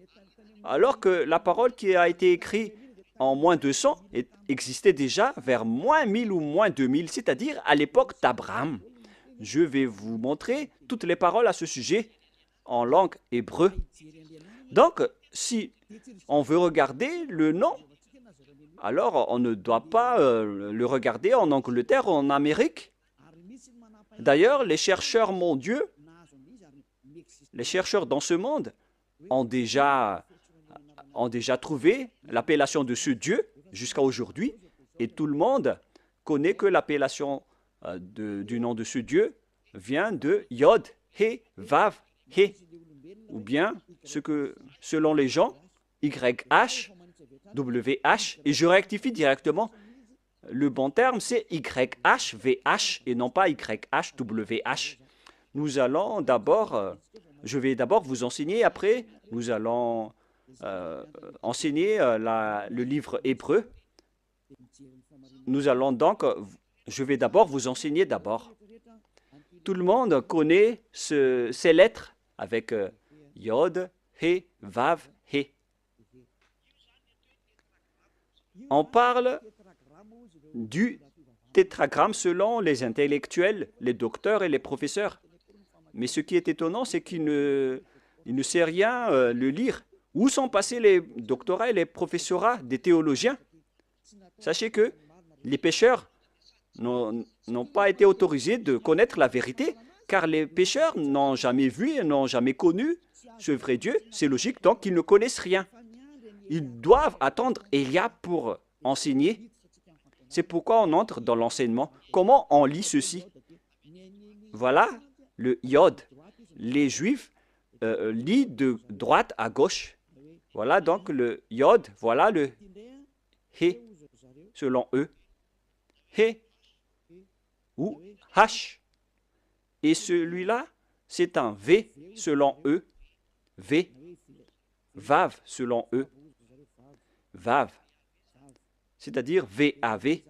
alors que la parole qui a été écrite en moins 200 existait déjà vers moins 1000 ou moins 2000, c'est-à-dire à l'époque d'Abraham. Je vais vous montrer toutes les paroles à ce sujet en langue hébreu. Donc, si on veut regarder le nom, alors on ne doit pas le regarder en Angleterre ou en Amérique. D'ailleurs, les chercheurs mondiaux, les chercheurs dans ce monde ont déjà trouvé l'appellation de ce Dieu jusqu'à aujourd'hui. Et tout le monde connaît que l'appellation du nom de ce Dieu vient de Yod, He, Vav, He. Ou bien, selon les gens, YH, WH. Et je rectifie directement, le bon terme c'est YHVH et non pas YHWH. Nous allons d'abord, je vais d'abord vous enseigner, après nous allons enseigner le livre hébreu. Nous allons donc, je vais d'abord vous enseigner d'abord. Tout le monde connaît ces lettres avec Yod, He, Vav, He. On parle du tétragramme selon les intellectuels, les docteurs et les professeurs. Mais ce qui est étonnant, c'est qu'il ne sait rien le lire. Où sont passés les doctorats et les professorats des théologiens? Sachez que les pécheurs n'ont pas été autorisés de connaître la vérité, car les pécheurs n'ont jamais vu et n'ont jamais connu ce vrai Dieu. C'est logique, donc ils ne connaissent rien. Ils doivent attendre Élia pour enseigner. C'est pourquoi on entre dans l'enseignement. Comment on lit ceci? Voilà le Yod. Les Juifs lisent de droite à gauche. Voilà donc le Yod. Voilà le He, selon eux. He ou H. Et celui-là, c'est un V, selon eux. V. Vav, selon eux. Vav. C'est-à-dire V-A-V.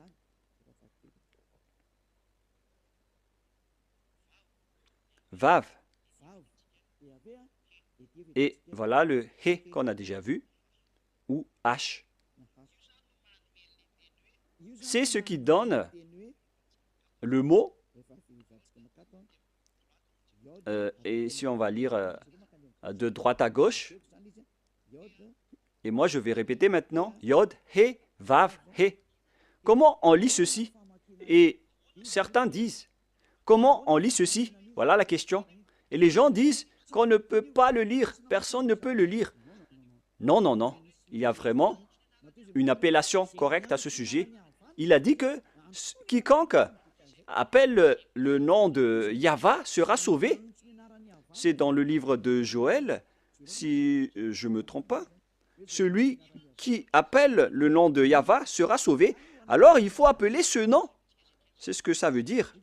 Vav. Et voilà le He qu'on a déjà vu, ou H. c'est ce qui donne le mot. Et si on va lire de droite à gauche, et moi je vais répéter maintenant, Yod, He, Vav, He. Comment on lit ceci? Et certains disent, comment on lit ceci? Voilà la question. Et les gens disent qu'on ne peut pas le lire, personne ne peut le lire. Non, non, non. Il y a vraiment une appellation correcte à ce sujet. Il a dit que quiconque appelle le nom de Yahva sera sauvé. C'est dans le livre de Joël, si je ne me trompe pas. Celui qui appelle le nom de Yahva sera sauvé. Alors il faut appeler ce nom. C'est ce que ça veut dire.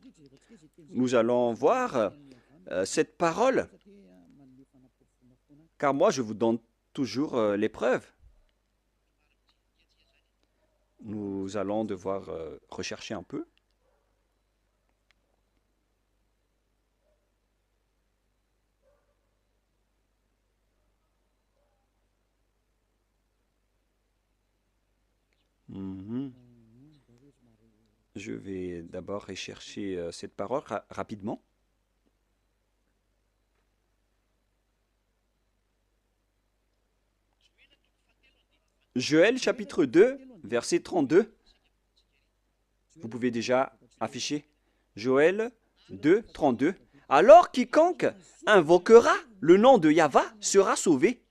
Nous allons voir cette parole. Car moi, je vous donne toujours les preuves. Nous allons devoir rechercher un peu. Je vais d'abord rechercher cette parole rapidement. Joël chapitre 2, verset 32. Vous pouvez déjà afficher. Joël 2, 32. Alors quiconque invoquera le nom de Yahva sera sauvé.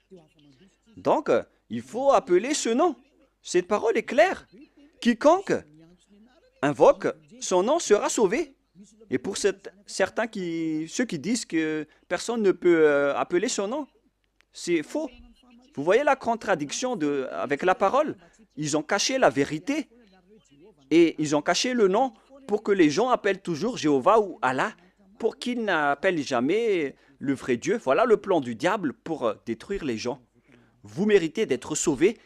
Donc, il faut appeler ce nom. Cette parole est claire. Quiconque invoque son nom sera sauvé. Et pour certains ceux qui disent que personne ne peut appeler son nom, c'est faux. Vous voyez la contradiction avec la parole? Ils ont caché la vérité et ils ont caché le nom pour que les gens appellent toujours Jéhovah ou Allah, pour qu'ils n'appellent jamais le vrai Dieu. Voilà le plan du diable pour détruire les gens. Vous méritez d'être sauvés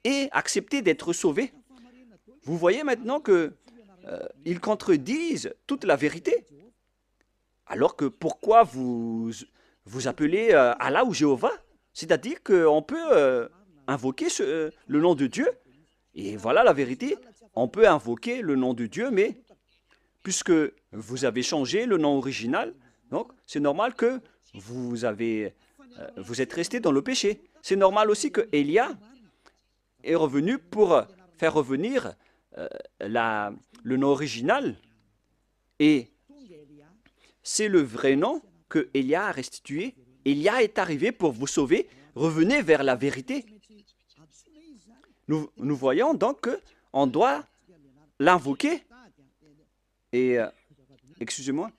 et accepter d'être sauvés. Vous voyez maintenant que ils contredisent toute la vérité. Alors que pourquoi vous appelez Allah ou Jéhovah? C'est-à-dire qu'on peut invoquer le nom de Dieu. Et voilà la vérité. On peut invoquer le nom de Dieu, mais puisque vous avez changé le nom original, donc c'est normal que vous êtes resté dans le péché. C'est normal aussi que Élia est revenu pour faire revenir le nom original. Et c'est le vrai nom que Élia a restitué. Élia est arrivé pour vous sauver. Revenez vers la vérité. Nous voyons donc qu'on doit l'invoquer. Et, excusez-moi,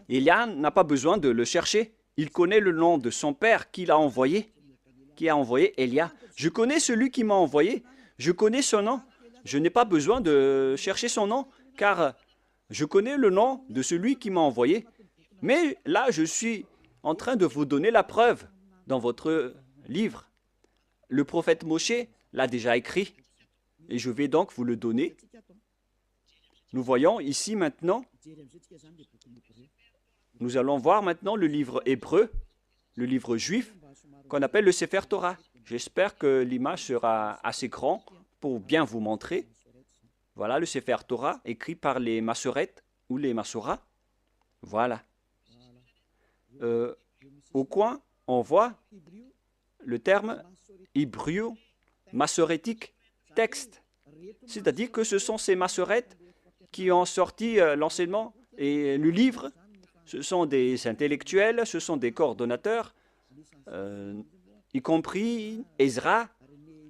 Élia n'a pas besoin de le chercher. Il connaît le nom de son père qui a envoyé Élia. Je connais celui qui m'a envoyé. Je connais son nom. Je n'ai pas besoin de chercher son nom, car je connais le nom de celui qui m'a envoyé. Mais là, je suis en train de vous donner la preuve dans votre livre. Le prophète Moshe l'a déjà écrit, et je vais donc vous le donner. Nous voyons ici maintenant, nous allons voir maintenant le livre hébreu, le livre juif, qu'on appelle le Sefer Torah. J'espère que l'image sera assez grande pour bien vous montrer. Voilà le Sefer Torah, écrit par les Massorètes ou les Massorats. Voilà. Au coin, on voit le terme hébreu massorétique texte. C'est-à-dire que ce sont ces massorètes qui ont sorti l'enseignement et le livre. Ce sont des intellectuels, ce sont des coordonnateurs, y compris Ezra,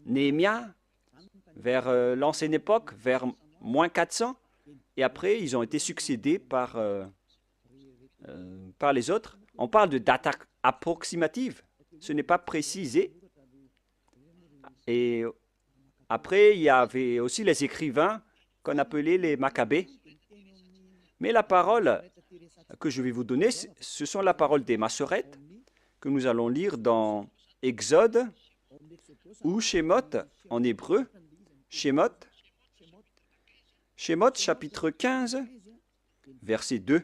Néhémia, vers l'ancienne époque, vers moins 400. Et après, ils ont été succédés par les autres. On parle de date approximative. Ce n'est pas précisé. Et après, il y avait aussi les écrivains qu'on appelait les Maccabées. Mais la parole que je vais vous donner, ce sont la parole des Massorètes que nous allons lire dans Exode ou Shemot en hébreu. Shemot chapitre 15, verset 2.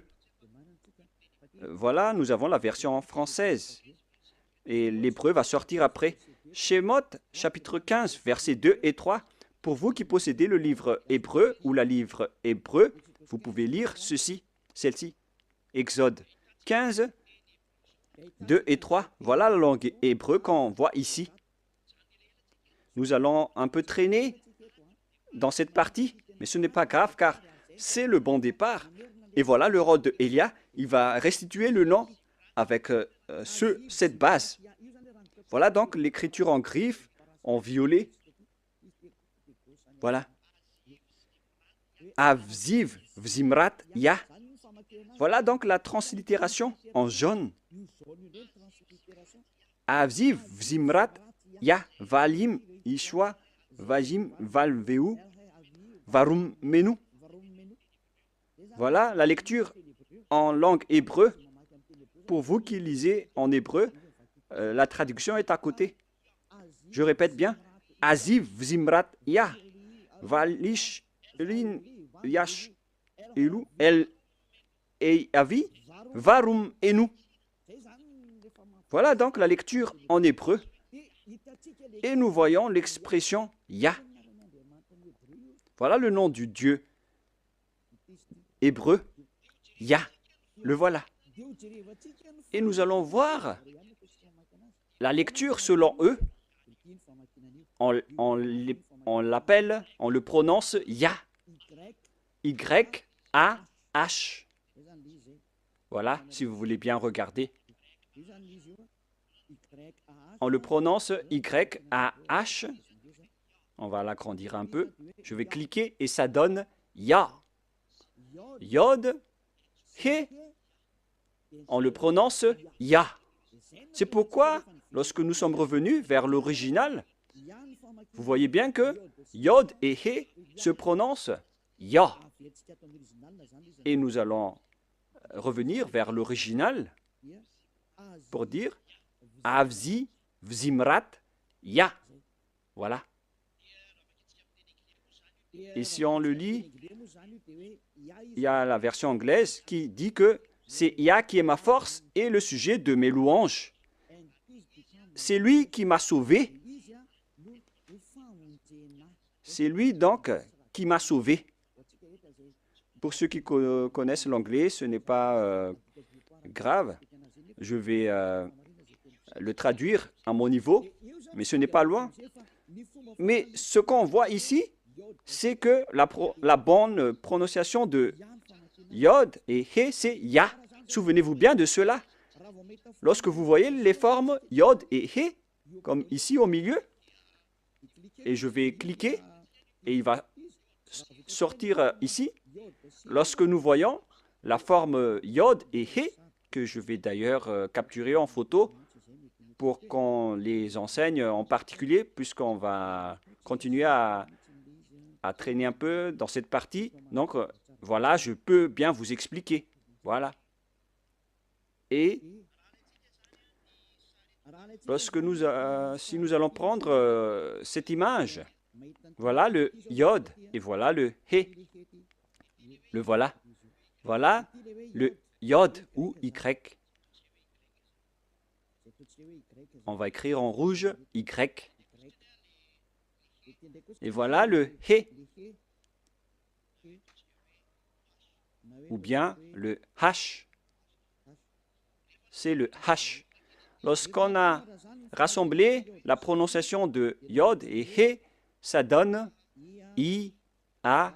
Voilà, nous avons la version française. Et l'hébreu va sortir après. Shemot, chapitre 15, versets 2 et 3. Pour vous qui possédez le livre hébreu ou la livre hébreu, vous pouvez lire celle-ci. Exode 15, 2 et 3. Voilà la langue hébreu qu'on voit ici. Nous allons un peu traîner dans cette partie, mais ce n'est pas grave car c'est le bon départ. Et voilà le rôle de Elia, il va restituer le nom avec cette base. Voilà donc l'écriture en griffe, en violet. Voilà. Avziv, Vzimrat, Ya. Voilà donc la translittération en jaune. Avziv, Vzimrat, Ya, Valim, Ishwa, Vajim, Valveu, Varum, Menu. Voilà la lecture en langue hébreu. Pour vous qui lisez en hébreu, la traduction est à côté. Je répète bien. Aziv, Vzimrat, Ya, Valish, Lin, Yash, Elu, El, Avi, Varum, Enu. Voilà donc la lecture en hébreu. Et nous voyons l'expression Ya. Voilà le nom du Dieu hébreu. Ya. Le voilà. Et nous allons voir la lecture selon eux. On l'appelle, on le prononce Ya. Y-A-H. Voilà, si vous voulez bien regarder. On le prononce Y-A-H. On va l'agrandir un peu. Je vais cliquer et ça donne Ya. Yod, He. On le prononce Ya. C'est pourquoi, lorsque nous sommes revenus vers l'original, vous voyez bien que Yod et He se prononcent Ya. Et nous allons revenir vers l'original pour dire Avzi, Vzimrat, Ya. Voilà. Et si on le lit, il y a la version anglaise qui dit que c'est Ya qui est ma force et le sujet de mes louanges. C'est lui qui m'a sauvé. C'est lui donc qui m'a sauvé. Pour ceux qui connaissent l'anglais, ce n'est pas grave. Je vais le traduire à mon niveau, mais ce n'est pas loin. Mais ce qu'on voit ici, c'est que la bonne prononciation de Yod et He, c'est Ya. Souvenez-vous bien de cela. Lorsque vous voyez les formes Yod et He, comme ici au milieu, et je vais cliquer, et il va sortir ici. Lorsque nous voyons la forme Yod et He, que je vais d'ailleurs capturer en photo pour qu'on les enseigne en particulier, puisqu'on va continuer à traîner un peu dans cette partie. Donc, voilà, je peux bien vous expliquer. Voilà. Et lorsque si nous allons prendre cette image, voilà le Yod et voilà le He. Le voilà. Voilà le Yod ou Y. On va écrire en rouge Y. Et voilà le He. Ou bien le H. C'est le H. Lorsqu'on a rassemblé la prononciation de Yod et He, ça donne I, A,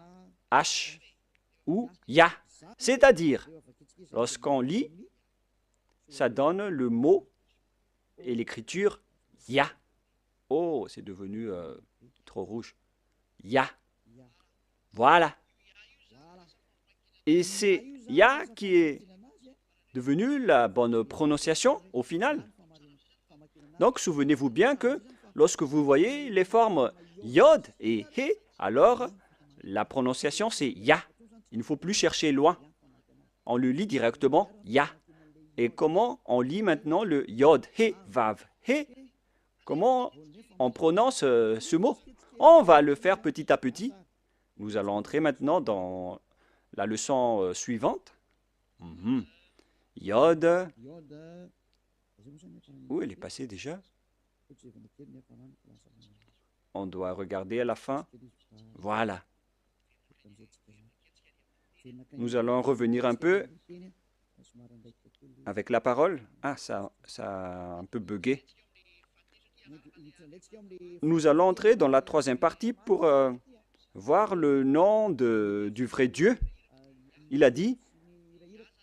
H ou Ya. C'est-à-dire, lorsqu'on lit, ça donne le mot et l'écriture Ya. Oh, c'est devenu trop rouge. Ya. Voilà. Et c'est Ya qui est devenu la bonne prononciation au final. Donc, souvenez-vous bien que lorsque vous voyez les formes Yod et He, alors la prononciation c'est Ya. Il ne faut plus chercher loin. On le lit directement Ya. Et comment on lit maintenant le Yod, He, Vav, He? Comment on prononce ce mot? On va le faire petit à petit. Nous allons entrer maintenant dans la leçon suivante. Yod. Où elle est passée déjà? on doit regarder à la fin. Voilà. Nous allons revenir un peu avec la parole. Ah, ça a un peu bugué. Nous allons entrer dans la troisième partie pour voir le nom du vrai Dieu. Il a dit,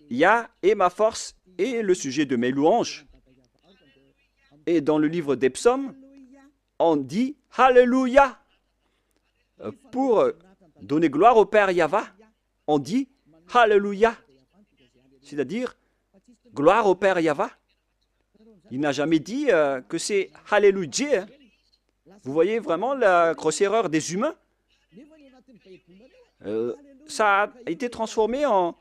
Yah est ma force et le sujet de mes louanges. Et dans le livre des psaumes, on dit Alléluia. Pour donner gloire au Père Yahva, on dit Alléluia. C'est-à-dire gloire au Père Yahva. Il n'a jamais dit que c'est Alléluia. Vous voyez vraiment la grosse erreur des humains. Ça a été transformé en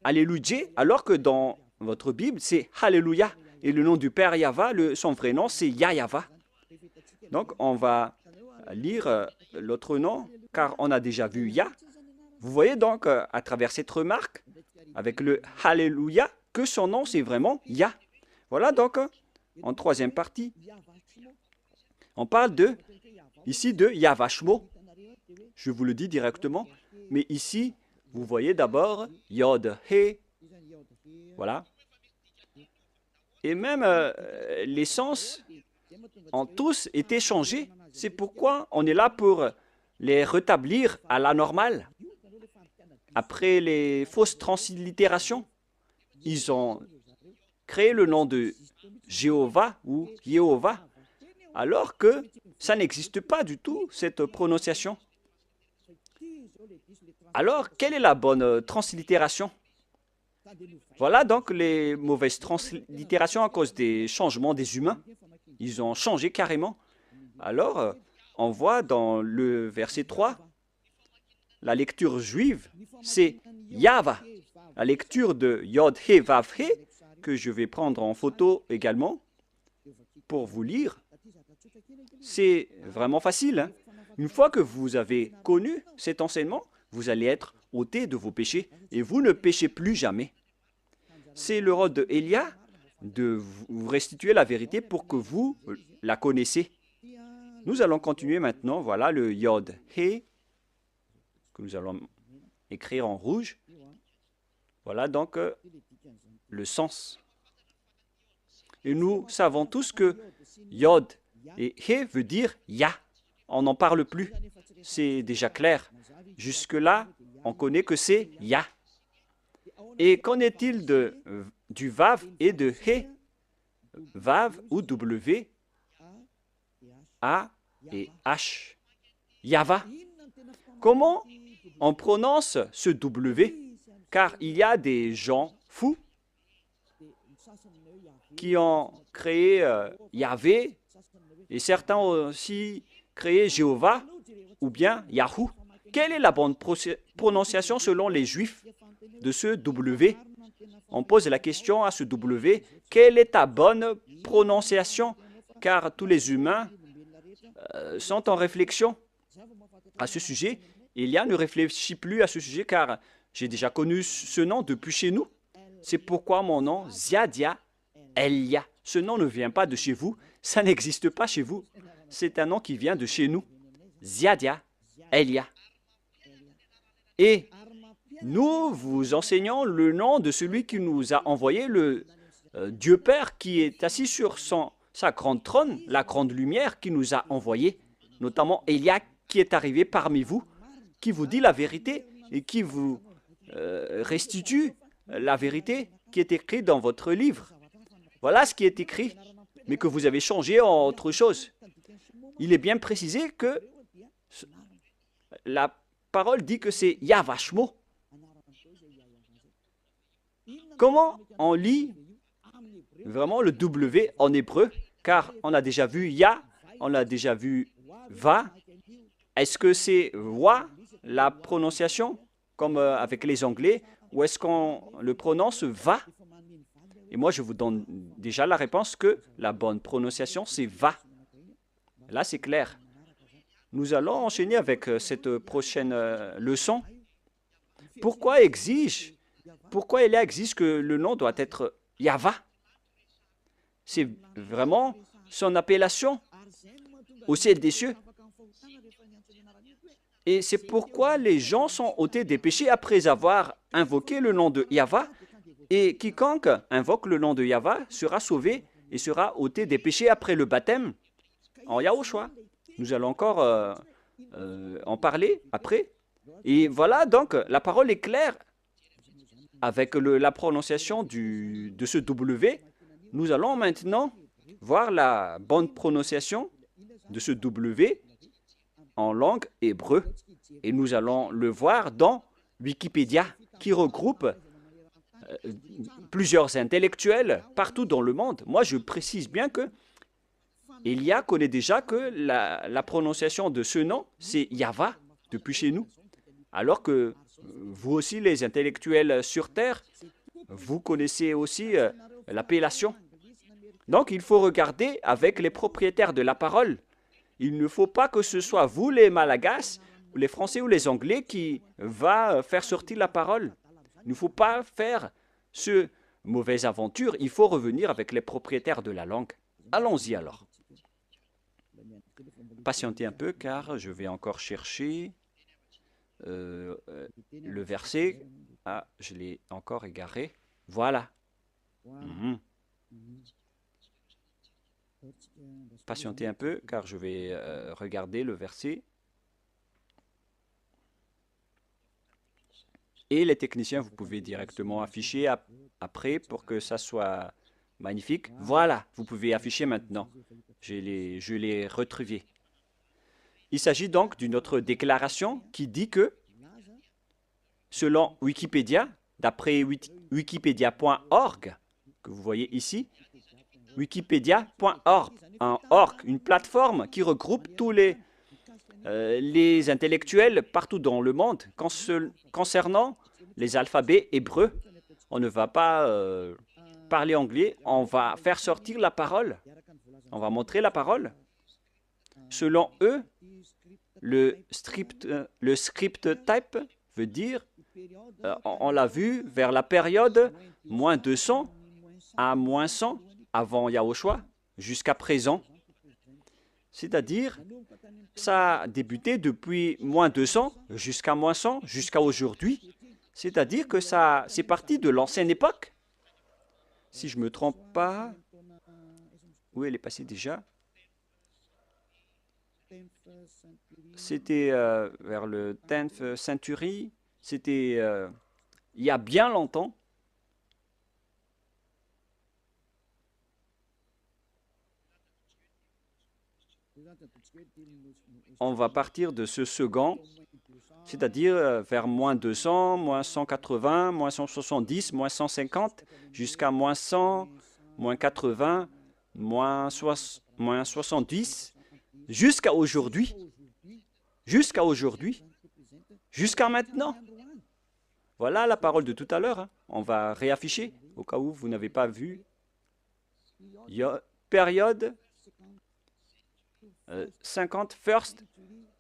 Alléluia, alors que dans votre Bible, c'est Alléluia. Et le nom du Père Yahva, son vrai nom, c'est Yahva. Donc, on va lire l'autre nom, car on a déjà vu Yah. Vous voyez donc, à travers cette remarque, avec le Alléluia, que son nom, c'est vraiment Yah. Voilà donc, en troisième partie, on parle ici de Yahva Shmo. Je vous le dis directement, mais ici, vous voyez d'abord Yod, He. Voilà. Et même les sens ont tous été changés. C'est pourquoi on est là pour les rétablir à la normale. Après les fausses translittérations, ils ont créé le nom de Jéhovah ou Yehovah, alors que ça n'existe pas du tout, cette prononciation. Alors, quelle est la bonne translittération? Voilà donc les mauvaises translittérations à cause des changements des humains. Ils ont changé carrément. Alors, on voit dans le verset 3, la lecture juive, c'est Yahva. La lecture de Yod He Vav He, que je vais prendre en photo également pour vous lire, c'est vraiment facile. Hein? Une fois que vous avez connu cet enseignement, vous allez être ôté de vos péchés et vous ne péchez plus jamais. C'est le rôle de Elia de vous restituer la vérité pour que vous la connaissez. Nous allons continuer maintenant. Voilà le Yod He que nous allons écrire en rouge. Voilà donc le sens. Et nous savons tous que Yod et He veut dire Yah. On n'en parle plus. C'est déjà clair. Jusque-là, on connaît que c'est Yah. Et qu'en est-il du Vav et de He? Vav ou W, A et H. Yahva. Comment on prononce ce W? Car il y a des gens fous qui ont créé Yahvé et certains ont aussi créé Jéhovah ou bien Yahou. Quelle est la bonne prononciation selon les Juifs de ce W? On pose la question à ce W, quelle est ta bonne prononciation? Car tous les humains sont en réflexion à ce sujet. Elia ne réfléchit plus à ce sujet car j'ai déjà connu ce nom depuis chez nous. C'est pourquoi mon nom, Ziadia Elia. Ce nom ne vient pas de chez vous, ça n'existe pas chez vous. C'est un nom qui vient de chez nous. Ziadia Elia. Et nous vous enseignons le nom de celui qui nous a envoyé, le Dieu Père qui est assis sur sa grande trône, la grande lumière qui nous a envoyé, notamment Elia qui est arrivé parmi vous, qui vous dit la vérité et qui vous restitue la vérité qui est écrite dans votre livre. Voilà ce qui est écrit, mais que vous avez changé en autre chose. Il est bien précisé que la parole dit que c'est Yahva Shmo. Comment on lit vraiment le W en hébreu? Car on a déjà vu Yah, on a déjà vu Va. Est-ce que c'est Wa, la prononciation, comme avec les Anglais, ou est-ce qu'on le prononce Va? Et moi, je vous donne déjà la réponse que la bonne prononciation, c'est Va. Là, c'est clair. Nous allons enchaîner avec cette prochaine leçon. Pourquoi Elia exige que le nom doit être Yahva? C'est vraiment son appellation. au ciel des cieux. Et c'est pourquoi les gens sont ôtés des péchés après avoir invoqué le nom de Yahva. Et quiconque invoque le nom de Yahva sera sauvé et sera ôté des péchés après le baptême en Yahushua. Nous allons encore en parler après. Et voilà, donc, la parole est claire. Avec la prononciation de ce W, nous allons maintenant voir la bonne prononciation de ce W en langue hébreu. Et nous allons le voir dans Wikipédia, qui regroupe plusieurs intellectuels partout dans le monde. Moi, je précise bien que Elia connaît déjà que la prononciation de ce nom, c'est Yahva, depuis chez nous. Alors que vous aussi, les intellectuels sur Terre, vous connaissez aussi l'appellation. Donc, il faut regarder avec les propriétaires de la parole. Il ne faut pas que ce soit vous, les Malagasy, les Français ou les Anglais, qui va faire sortir la parole. Il ne faut pas faire ce mauvaise aventure. Il faut revenir avec les propriétaires de la langue. Allons-y alors. Patientez un peu car je vais encore chercher le verset. Ah, je l'ai encore égaré. Voilà. Patientez un peu car je vais regarder le verset. Et les techniciens, vous pouvez directement afficher après pour que ça soit magnifique. Voilà, vous pouvez afficher maintenant. Je l'ai retrouvé. Il s'agit donc d'une autre déclaration qui dit que, selon Wikipédia, d'après wikipedia.org, que vous voyez ici, wikipedia.org, une plateforme qui regroupe tous les intellectuels partout dans le monde concernant les alphabets hébreux. On ne va pas parler anglais, on va faire sortir la parole, on va montrer la parole. Selon eux, le script type veut dire, on l'a vu, vers la période moins 200 à moins 100 avant Yahushua jusqu'à présent. C'est-à-dire, ça a débuté depuis moins 200 jusqu'à moins 100, jusqu'à aujourd'hui. C'est-à-dire que c'est parti de l'ancienne époque. Si je ne me trompe pas, où elle est passée déjà? C'était vers le 10th century. C'était il y a bien longtemps. On va partir de ce second, c'est-à-dire vers moins 200, moins 180, moins 170, moins 150, jusqu'à moins 100, moins 80, moins 70, jusqu'à aujourd'hui, jusqu'à maintenant. Voilà la parole de tout à l'heure. On va réafficher, au cas où vous n'avez pas vu. Période 50 first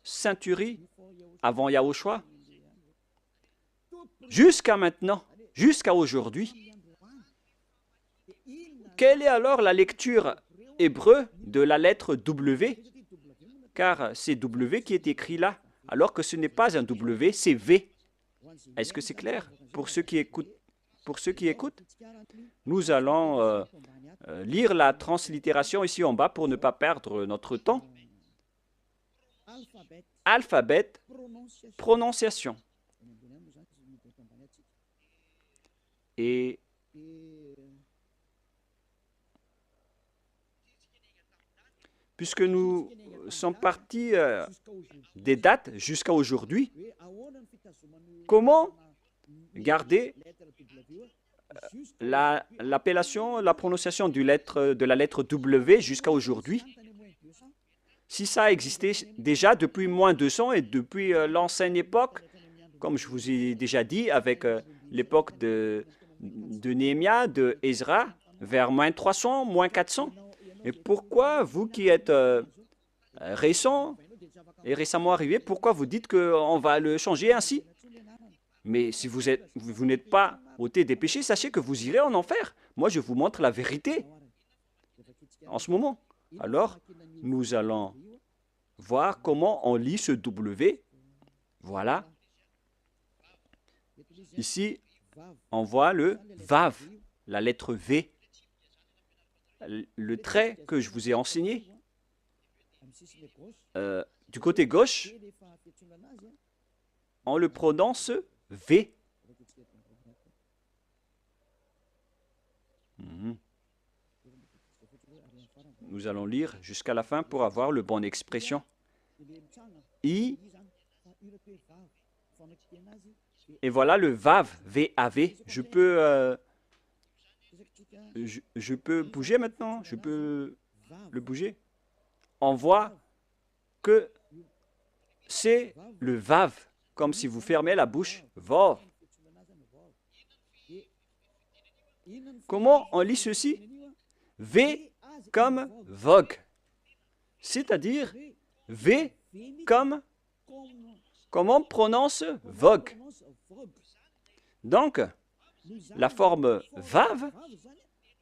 century avant Yahushua, jusqu'à maintenant, jusqu'à aujourd'hui. Quelle est alors la lecture hébreu de la lettre W? Car c'est W qui est écrit là, alors que ce n'est pas un W, c'est V. Est-ce que c'est clair pour ceux qui écoutent? Nous allons lire la translittération ici en bas pour ne pas perdre notre temps. Alphabet, prononciation. Et puisque nous sommes partis des dates jusqu'à aujourd'hui, comment garder l'appellation, la prononciation de la lettre W jusqu'à aujourd'hui? Si ça existait déjà depuis moins 200 et depuis l'ancienne époque, comme je vous ai déjà dit, avec l'époque de Néhémie, de Ezra, vers moins 300, moins 400. Et pourquoi, vous qui êtes récent et récemment arrivé, pourquoi vous dites qu'on va le changer ainsi? Mais si vous n'êtes pas ôté des péchés, sachez que vous irez en enfer. Moi, je vous montre la vérité en ce moment. Alors, nous allons voir comment on lit ce W. Voilà. Ici, on voit le Vav, la lettre V. Le trait que je vous ai enseigné, du côté gauche, on le prononce V. Nous allons lire jusqu'à la fin pour avoir le bonne expression. I. Et voilà le Vav, V-A-V. Je peux bouger maintenant? Je peux le bouger? On voit que c'est le Vav, comme si vous fermez la bouche. Vav. Comment on lit ceci? V comme vogue, c'est-à-dire V comme, comment on prononce vogue. Donc, la forme Vav,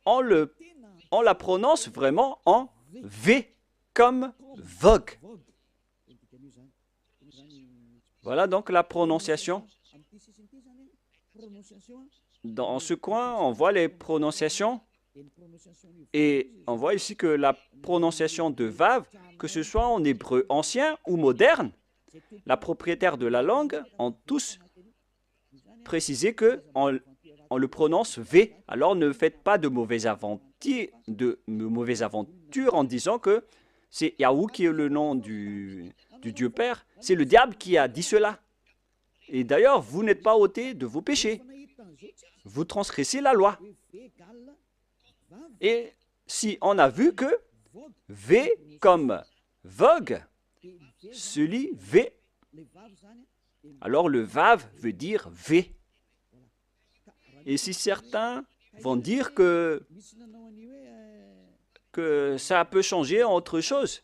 on la prononce vraiment en V comme vogue. Voilà donc la prononciation. Dans ce coin, on voit les prononciations et on voit ici que la prononciation de Vav, que ce soit en hébreu ancien ou moderne, la propriétaire de la langue ont tous précisé qu'on le prononce V. Alors ne faites pas de mauvaises aventures en disant que c'est Yahou qui est le nom du Dieu Père. C'est le diable qui a dit cela. Et d'ailleurs, vous n'êtes pas ôté de vos péchés. Vous transgressez la loi. Et si on a vu que V comme vogue se lit V, alors le Vav veut dire V. Et si certains vont dire que ça peut changer en autre chose,